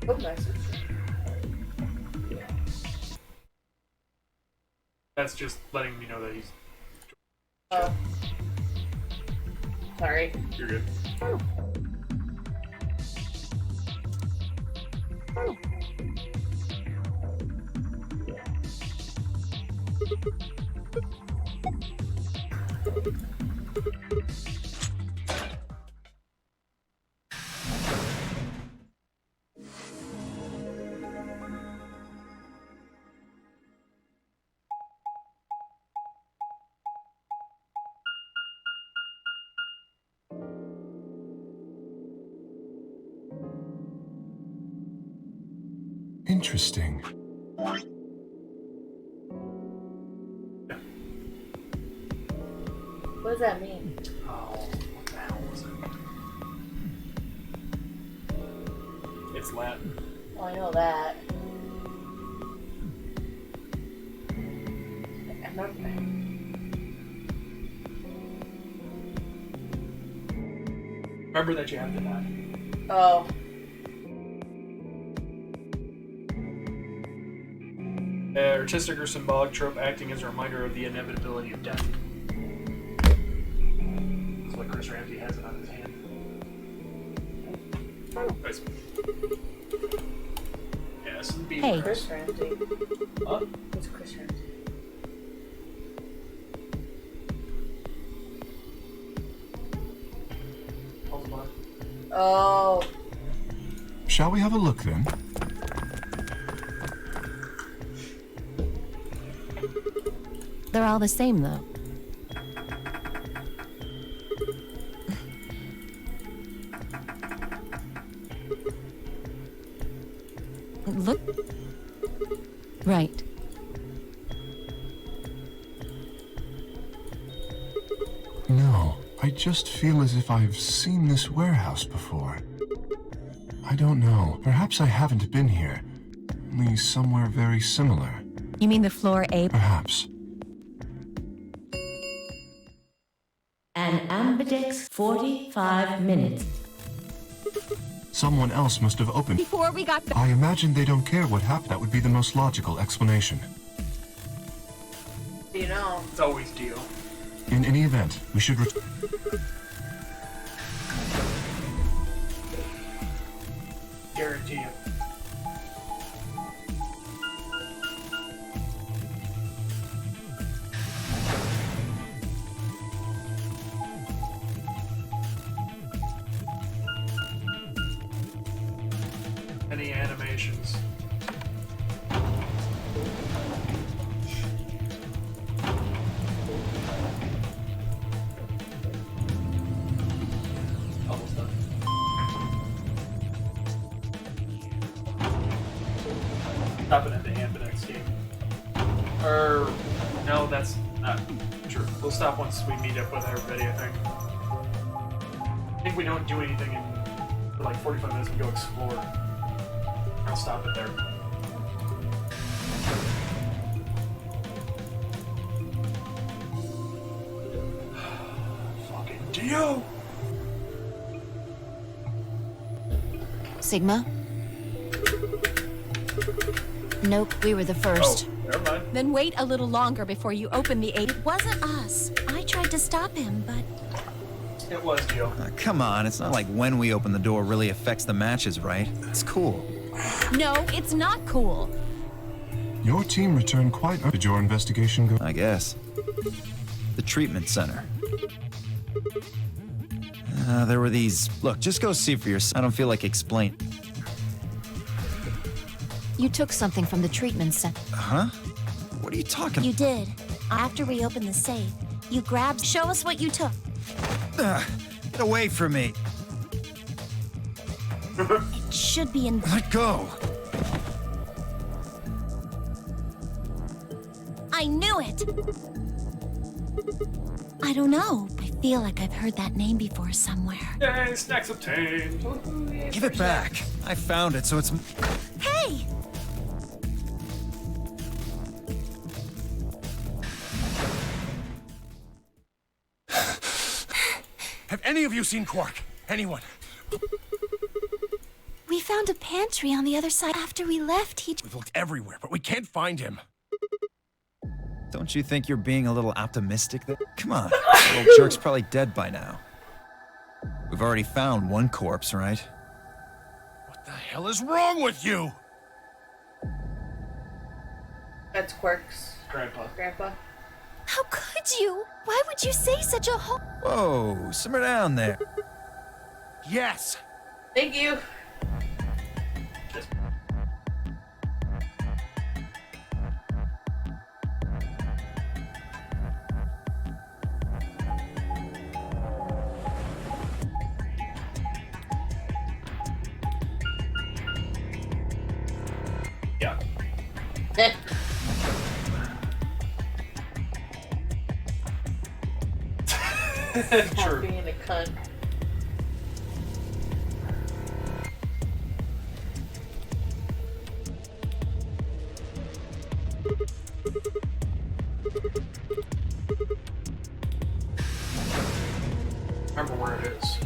Oh, nice. That's just letting me know that he's. Oh. Sorry. You're good. Interesting. What does that mean? Oh, what the hell was it? It's Latin. Oh, I know that. Remember that you have to die. Oh. Artistic or symbolic trope acting as a reminder of the inevitability of death. That's what Chris Ramsey has it on his hand. Nice. Yes, be Hey. Chris Ramsey. Huh? Who's Chris Ramsey? Oh. Shall we have a look then? They're all the same, though. Look. Right. No, I just feel as if I've seen this warehouse before. I don't know. Perhaps I haven't been here. Only somewhere very similar. You mean the floor A? Perhaps. An ambidex 45 minutes. Someone else must have opened. Before we got I imagine they don't care what happened. That would be the most logical explanation. You know. It's always Dio. In any event, we should Guarantee you. Any animations? Almost done. Stopping at the ambidex game. Or no, that's not true. We'll stop once we meet up with everybody. I think we don't do anything for like 45 minutes. We go explore. I'll stop it there. Fucking Dio! Sigma? Nope, we were the first. Oh, never mind. Then wait a little longer before you open the 8. It wasn't us. I tried to stop him, but It was Dio. Come on, it's not like when we open the door really affects the matches, right? It's cool. No, it's not cool. Your team returned quite. Did your investigation go? I guess. The treatment center. There were these... Look, just go see for yourself. I don't feel like explaining. You took something from the treatment center. Huh? What are you talking you did. After we opened the safe, you grabbed. Show us what you took. Get away from me. It should be in. Let go. I knew it! I don't know. I feel like I've heard that name before somewhere. Yay, snacks obtained. Give it back. I found it, so it's... Hey! Have any of you seen Quark? Anyone? We found a pantry on the other side. After we left, he... We've looked everywhere, but we can't find him. Don't you think you're being a little optimistic there? Come on. The little jerk's probably dead by now. We've already found one corpse, right? What the hell is wrong with you? That's Quirk's Grandpa. grandpa. How could you? Why would you say such a Whoa, simmer down there. Yes. Thank you. Yeah. Not being a cunt. Remember where it is.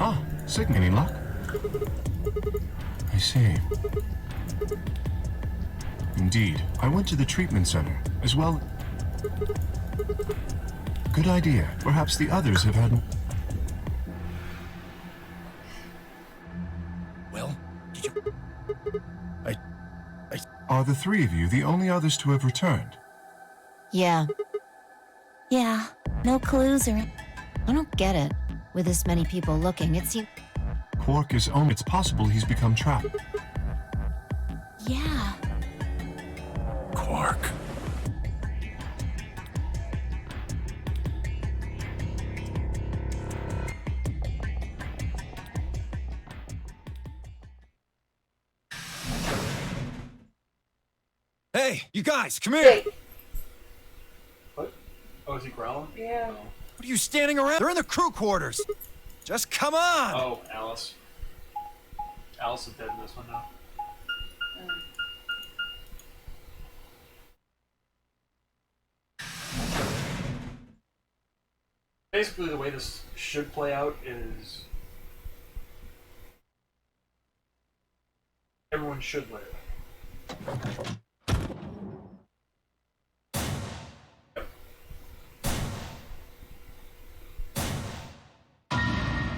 Ah, Sigma, any luck? I see. Indeed, I went to the treatment center, as well. Good idea. Perhaps the others have had... Well, did you... Are the three of you the only others to have returned? Yeah, Yeah, no clues or... I don't get it. With this many people looking, it seems... Quark is only... It's possible he's become trapped. Yeah. Quark. Hey, you guys, come here! Hey. What? Oh, is he growling? Yeah. What are you standing around? They're in the crew quarters! Just come on! Oh, Alice. Alice is dead in this one now. Basically, the way this should play out is everyone should live. Yep.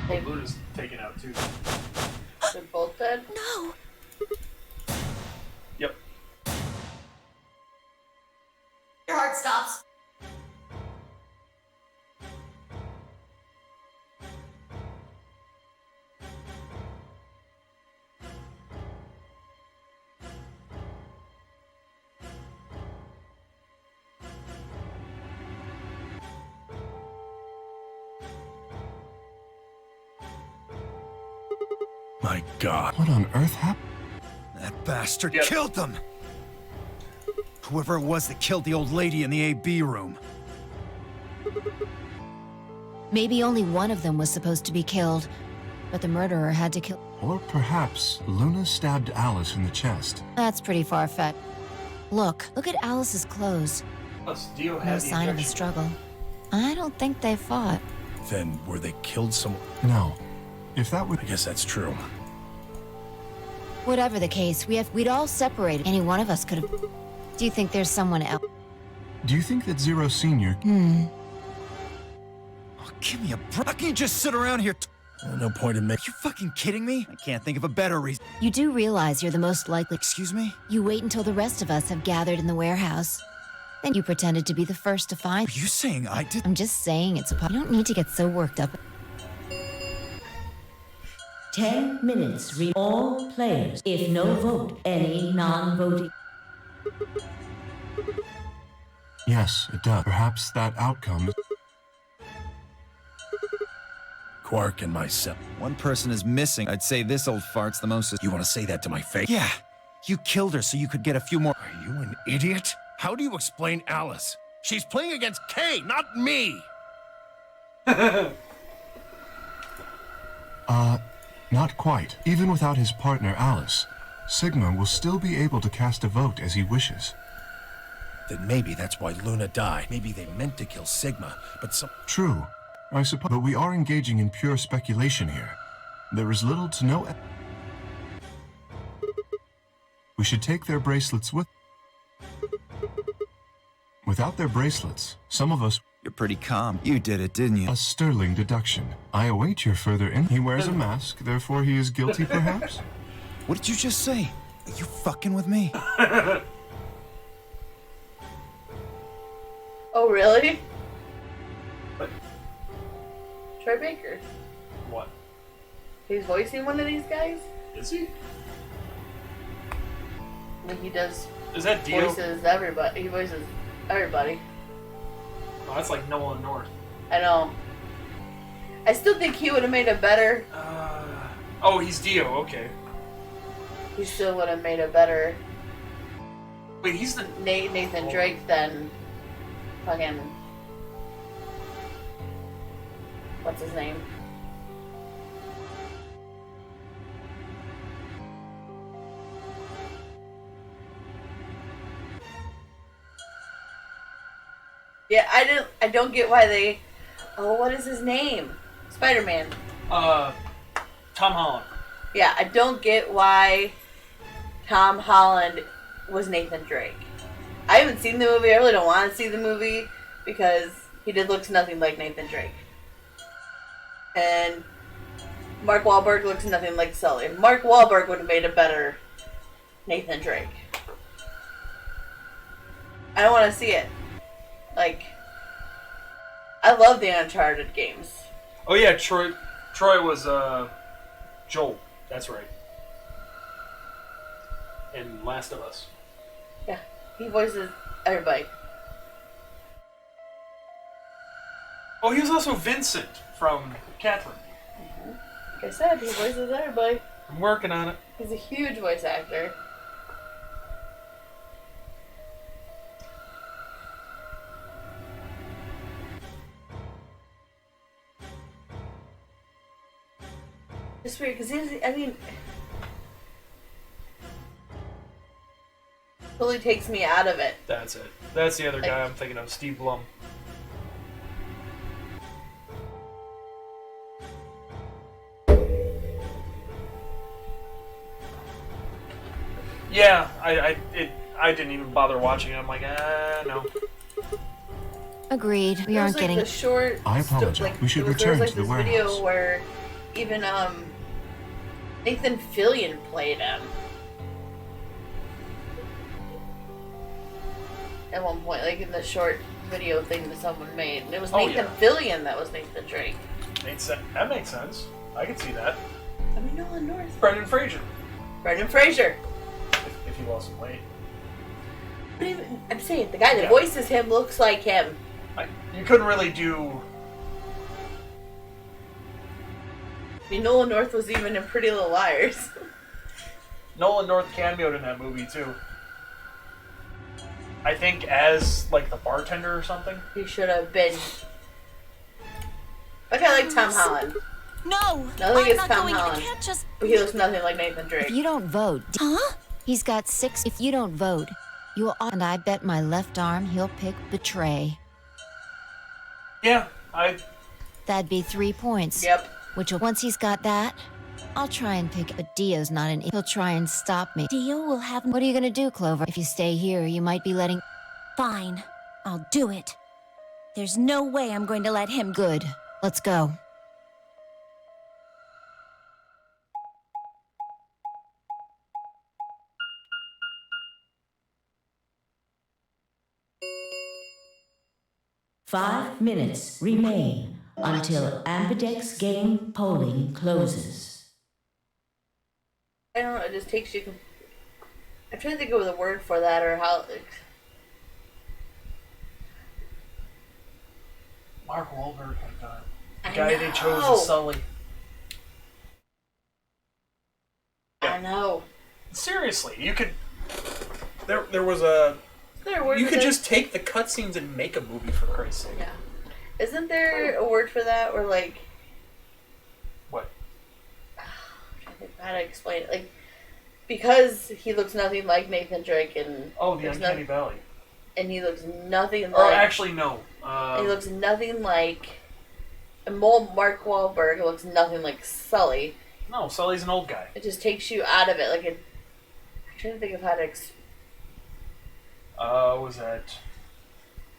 They- Luna's taken out too. They're both dead? No! Yep. Your heart stops. My God. What on earth happened? That bastard Yep. killed them! Whoever it was that killed the old lady in the AB room. Maybe only one of them was supposed to be killed, but the murderer had to kill... Or perhaps Luna stabbed Alice in the chest. That's pretty far-fetched. Look at Alice's clothes. Plus, Dio No had the sign of a injection. struggle. I don't think they fought. Then were they killed some... No. If that would... I guess that's true. Whatever the case, we'd all separated. Any one of us could have... Do you think there's someone else? Do you think that Zero Senior... Oh, give me a break. How can you just sit around here? No point in Are making... you fucking kidding me? I can't think of a better reason. You do realize you're the most likely... Excuse me? You wait until the rest of us have gathered in the warehouse. Then you pretended to be the first to find... Are you saying I did? I'm just saying it's a... You don't need to get so worked up. 10 minutes. All players. If no vote, any non-voting. Yes, it does. Perhaps that outcome... Quark and myself. One person is missing. I'd say this old fart's the most... You want to say that to my face? Yeah. You killed her so you could get a few more... Are you an idiot? How do you explain Alice? She's playing against Kay, not me! Not quite. Even without his partner Alice, Sigma will still be able to cast a vote as he wishes. Then maybe that's why Luna died. Maybe they meant to kill Sigma, but some... True, I suppose, but we are engaging in pure speculation here. There is little to no... We should take their bracelets with... Without their bracelets, some of us... You're pretty calm. You did it, didn't you? A sterling deduction. I await your further in... He wears a mask, therefore he is guilty, perhaps? What did you just say? Are you fucking with me? Oh, really? What? Troy Baker. What? He's voicing one of these guys? Is he? I mean, he does Is that Dio? voices everybody. He voices everybody. Oh, that's like Nolan North. I know. I still think he would have made a better... Oh, he's Dio, okay. He still would have made a better Wait, he's the... Nathan Drake than fucking... What's his name? Yeah, I don't get why they... Oh, what is his name? Spider-Man. Tom Holland. Yeah, I don't get why Tom Holland was Nathan Drake. I haven't seen the movie. I really don't want to see the movie. because he looks nothing like Nathan Drake. And Mark Wahlberg looks nothing like Sully. Mark Wahlberg would have made a better Nathan Drake. I want to see it. Like, I love the Uncharted games. Oh yeah, Troy was Joel. That's right. In Last of Us. Yeah, he voices everybody. Oh, he was also Vincent from Catherine. Like I said, he voices everybody. I'm working on it. He's a huge voice actor. It's weird because totally takes me out of it. That's it. That's the other guy I'm thinking of, Steve Blum. Yeah, I didn't even bother watching it. I'm like, no. Agreed. We aren't getting the short. I apologize. We should return to the this warehouse. video where even Nathan Fillion played him at one point, like in the short video thing that someone made. And it was Nathan Fillion that was Nathan Drake. That makes sense. I can see that. I mean, Nolan North. Brendan Fraser. Brendan Fraser. If he lost some weight. I'm saying the guy that voices him looks like him. You couldn't really do. I mean, Nolan North was even in Pretty Little Liars. Nolan North cameoed in that movie too. I think as like the bartender or something. He should have been. Like I like Tom Holland. No, Nothing I'm is not Tom going. Holland. I can't just. But he looks nothing like Nathan Drake. If you don't vote, Huh? he's got 6. If you don't vote, you'll. And I bet my left arm he'll pick betray. Yeah, That'd be 3 points. Yep. Which once he's got that, I'll try and pick. But Dio's not an. He'll try and stop me. Dio will have. What are you gonna do, Clover? If you stay here, you might be letting. Fine, I'll do it. There's no way I'm going to let him. Good. Let's go. Five minutes remain until Ambidex game polling closes. I don't know, it just takes you. I'm trying to think of the word for that or how. Mark Wahlberg had done it. The guy they chose is Sully. I know. Seriously, you could. There was a. You could just take the cutscenes and make a movie, for Christ's sake. Yeah. Isn't there a word for that where, like. What? I'm trying to think how to explain it. Like, because he looks nothing like Nathan Drake and. Oh, the Uncanny Valley. And he looks nothing like. Or actually, no. He looks nothing like. And Mark Wahlberg looks nothing like Sully. No, Sully's an old guy. It just takes you out of it. Like, I'm trying to think of how to. Was that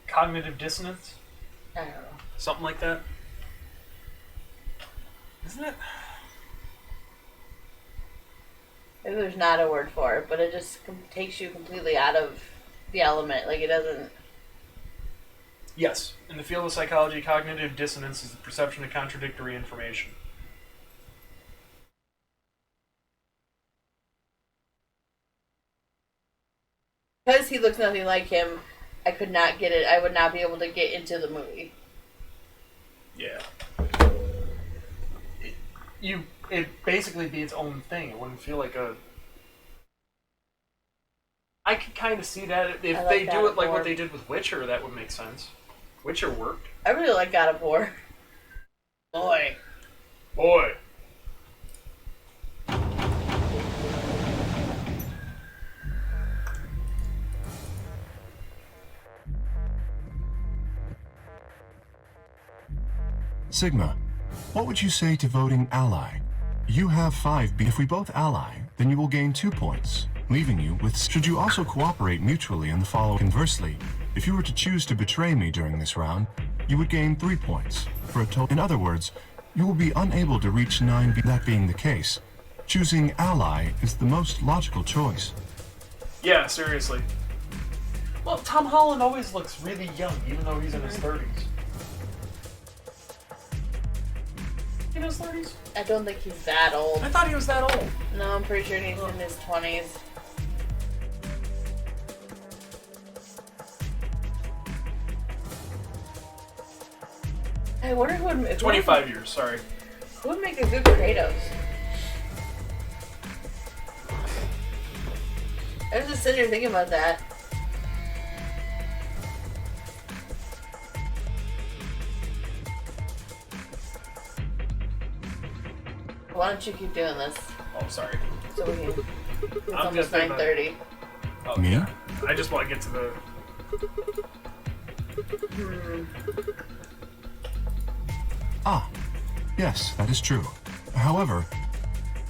cognitive dissonance? I don't know. Something like that? Isn't it? Maybe there's not a word for it, but it just takes you completely out of the element. Like, it doesn't. Yes. In the field of psychology, cognitive dissonance is the perception of contradictory information. Because he looks nothing like him, I could not get it. I would not be able to get into the movie. Yeah. It'd basically be its own thing. It wouldn't feel like a... I could kind of see that. If they do it like what they did with Witcher, that would make sense. Witcher worked. I really like God of War. Boy. Sigma, what would you say to voting ally? You have 5 If we both ally, then you will gain 2 points, leaving you with. Should you also cooperate mutually in the following? Conversely, If you were to choose to betray me during this round, you would gain 3 points, for a total. In other words, you will be unable to reach 9. That being the case, choosing ally is the most logical choice. Yeah, seriously. Well, Tom Holland always looks really young, even though he's in his 30s. In his 30s? I don't think he's that old. I thought he was that old. No, I'm pretty sure he's in his 20s. I wonder who would... 25 years, sorry. Who would make a good Kratos? I was just sitting here thinking about that. Why don't you keep doing this? Oh, sorry. So we can... It's I'm almost just 9:30. Oh, Me? yeah. I just want to get to the... Ah, yes, that is true. However,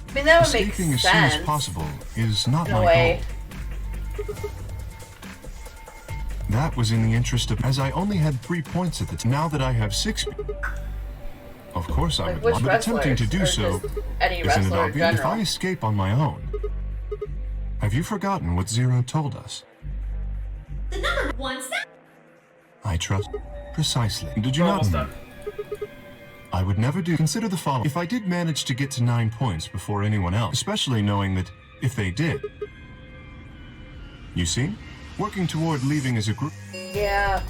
I mean, that would make escaping as sense. soon as possible is not In a my way. goal. That was in the interest of, as I only had 3 points at the time. Now that I have 6, of course I Like, would which want, but attempting to do wrestlers, or so just any isn't it wrestler in obvious? If general? I escape on my own, have you forgotten what Zero told us? The number 1 step. I trust. Precisely. Did you We're not? almost done. I would never do. Consider the following. If I did manage to get to 9 points before anyone else, especially knowing that if they did, you see, working toward leaving as a group. Yeah.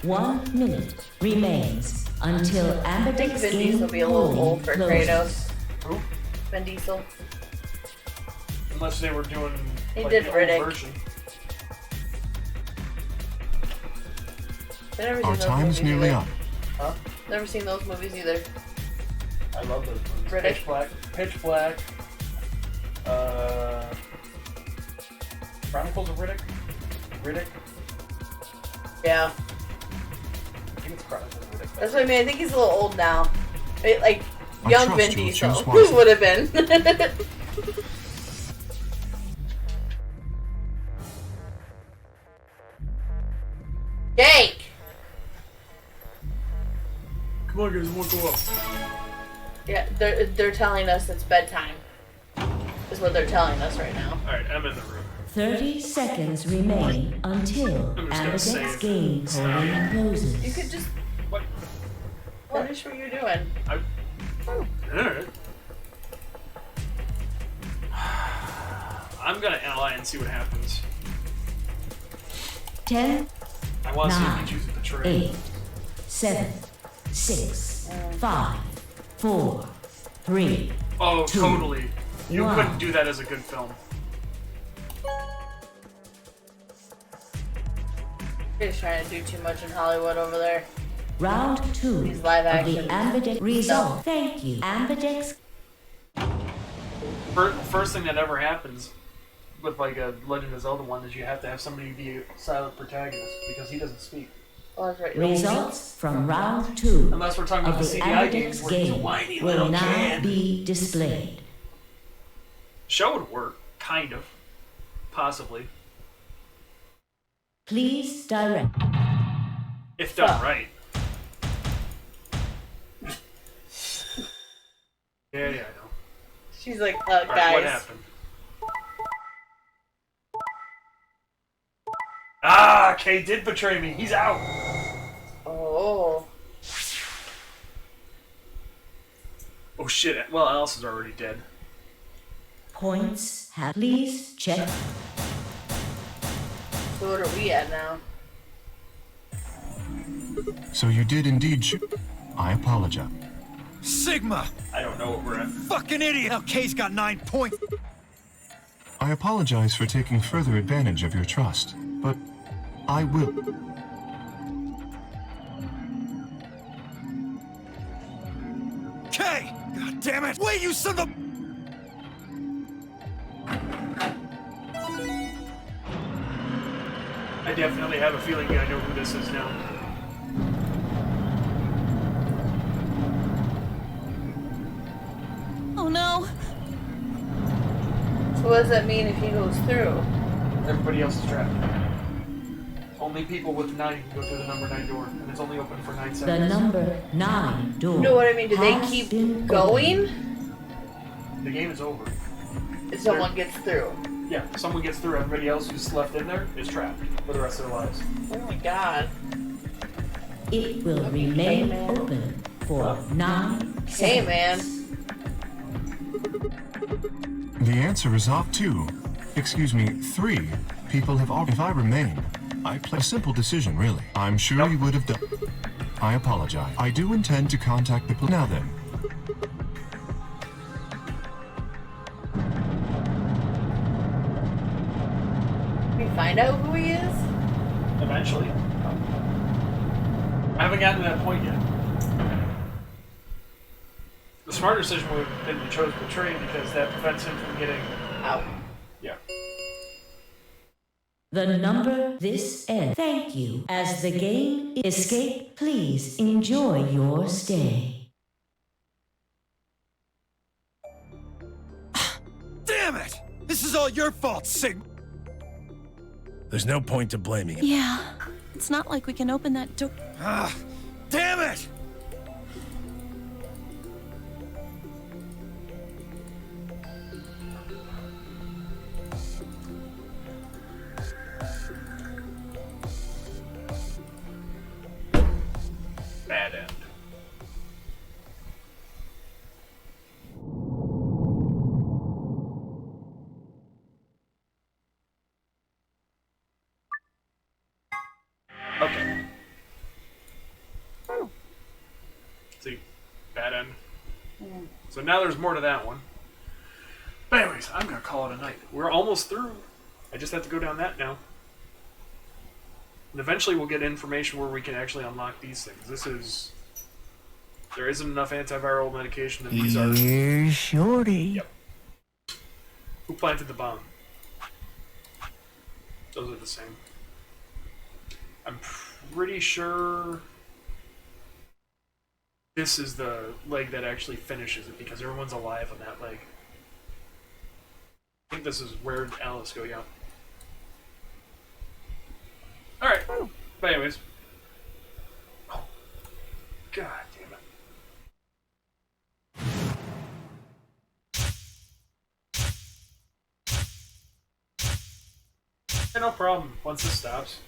1 minute remains until I think Ambidex's Vin Diesel game will be a little polling old for closes. Kratos. Who? Vin Diesel. Unless they were doing He like, did the Riddick. old version. I've never seen Our those time is movies nearly either. up. Huh? Never seen those movies either. I love those movies. Riddick. Pitch Black. Pitch Black. Chronicles of Riddick. Riddick. Yeah. I think it's Chronicles of Riddick. That's what I mean. I think he's a little old now. Like, I young trust Vin you will Diesel. choose Who wisely. would have been? Jake! Come on, guys, we'll go up. Yeah, they're telling us it's bedtime. Is what they're telling us right now. Alright, I'm in the room. 30 seconds remain until I'm just gonna Ambidex's save. game polling closes. You could just What? finish what you're doing. Alright. I'm gonna ally and see what happens. 10, I want to see if 9, he chooses the trade. 8, 7, 6, 5, 4, 3. Oh, 2, totally. You 1. couldn't do that as a good film. They're just trying to do too much in Hollywood over there. Round 2 These live of action the Ambidex result. Thank you. Ambidex. First thing that ever happens with like a Legend of Zelda one is you have to have somebody be a silent protagonist because he doesn't speak. Oh, that's right. Results from round 2 Unless we're talking of about the the CDI games Ambidex where he's a game whiny will little now kid. be displayed. Show would work, kind of, possibly, Please direct. if done right. Yeah, I know. She's like, Alright, guys. what happened? Ah, Kay did betray me. He's out. Oh. Oh shit. Well, Alice is already dead. Points have. Please check. So what are we at now? So you did indeed shoot. I apologize. Sigma! I don't know what we're at. Fucking idiot! Now Kay's got 9 points. I apologize for taking further advantage of your trust, but I will. Kay! God damn it! Wait, you son of a... I definitely have a feeling I know who this is now. Oh no! So what does that mean if he goes through? Everybody else is trapped. Only people with 9 can go through the number 9 door, and it's only open for 9 The seconds. number 9 door. You know what I mean? Do they has keep been going? The game is over. If someone gets through. Yeah, if someone gets through, everybody else who's left in there is trapped for the rest of their lives. Oh my god. It will remain open for 9 seconds. Hey, man. The answer is off 2. Excuse me, 3 people have all. If I remain, I play a simple decision, really. I'm sure you would have done. I apologize. I do intend to contact the police. Now then. We find out who he is? Eventually. I haven't gotten to that point yet. The smart decision would have been to chose Betrayed because that prevents him from getting out. Yeah. The number this ends. Thank you. As the game escape, please enjoy your stay. Damn it! This is all your fault, Sigma. There's no point to blaming him. Yeah, it's not like we can open that door. Ah, damn it! Bad end. Okay. See, bad end. So now there's more to that one. But anyways, I'm gonna call it a night. We're almost through. I just have to go down that now. And eventually we'll get information where we can actually unlock these things. This is... There isn't enough antiviral medication, and these are... Here's Shorty. Yep. Who planted the bomb? Those are the same. I'm pretty sure... This is the leg that actually finishes it, because everyone's alive on that leg. I think this is where Alice go, yeah. Alright, but anyways. Oh, God damn it. Yeah, no problem, once this stops.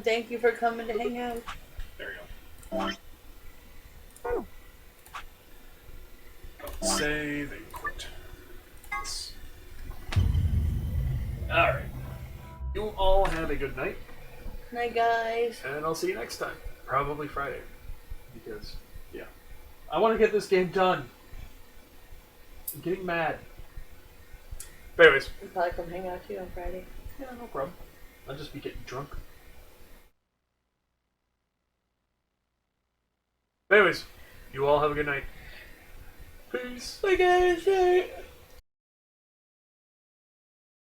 Thank you for coming to hang out. There you go. Save and quit. Yes. Alright. You all have a good night. Night, guys. And I'll see you next time. Probably Friday. Because, yeah. I want to get this game done. I'm getting mad. But anyways. I'll probably come hang out too on Friday. Yeah, no problem. I'll just be getting drunk. But anyways, you all have a good night. Peace. Bye, guys. Night.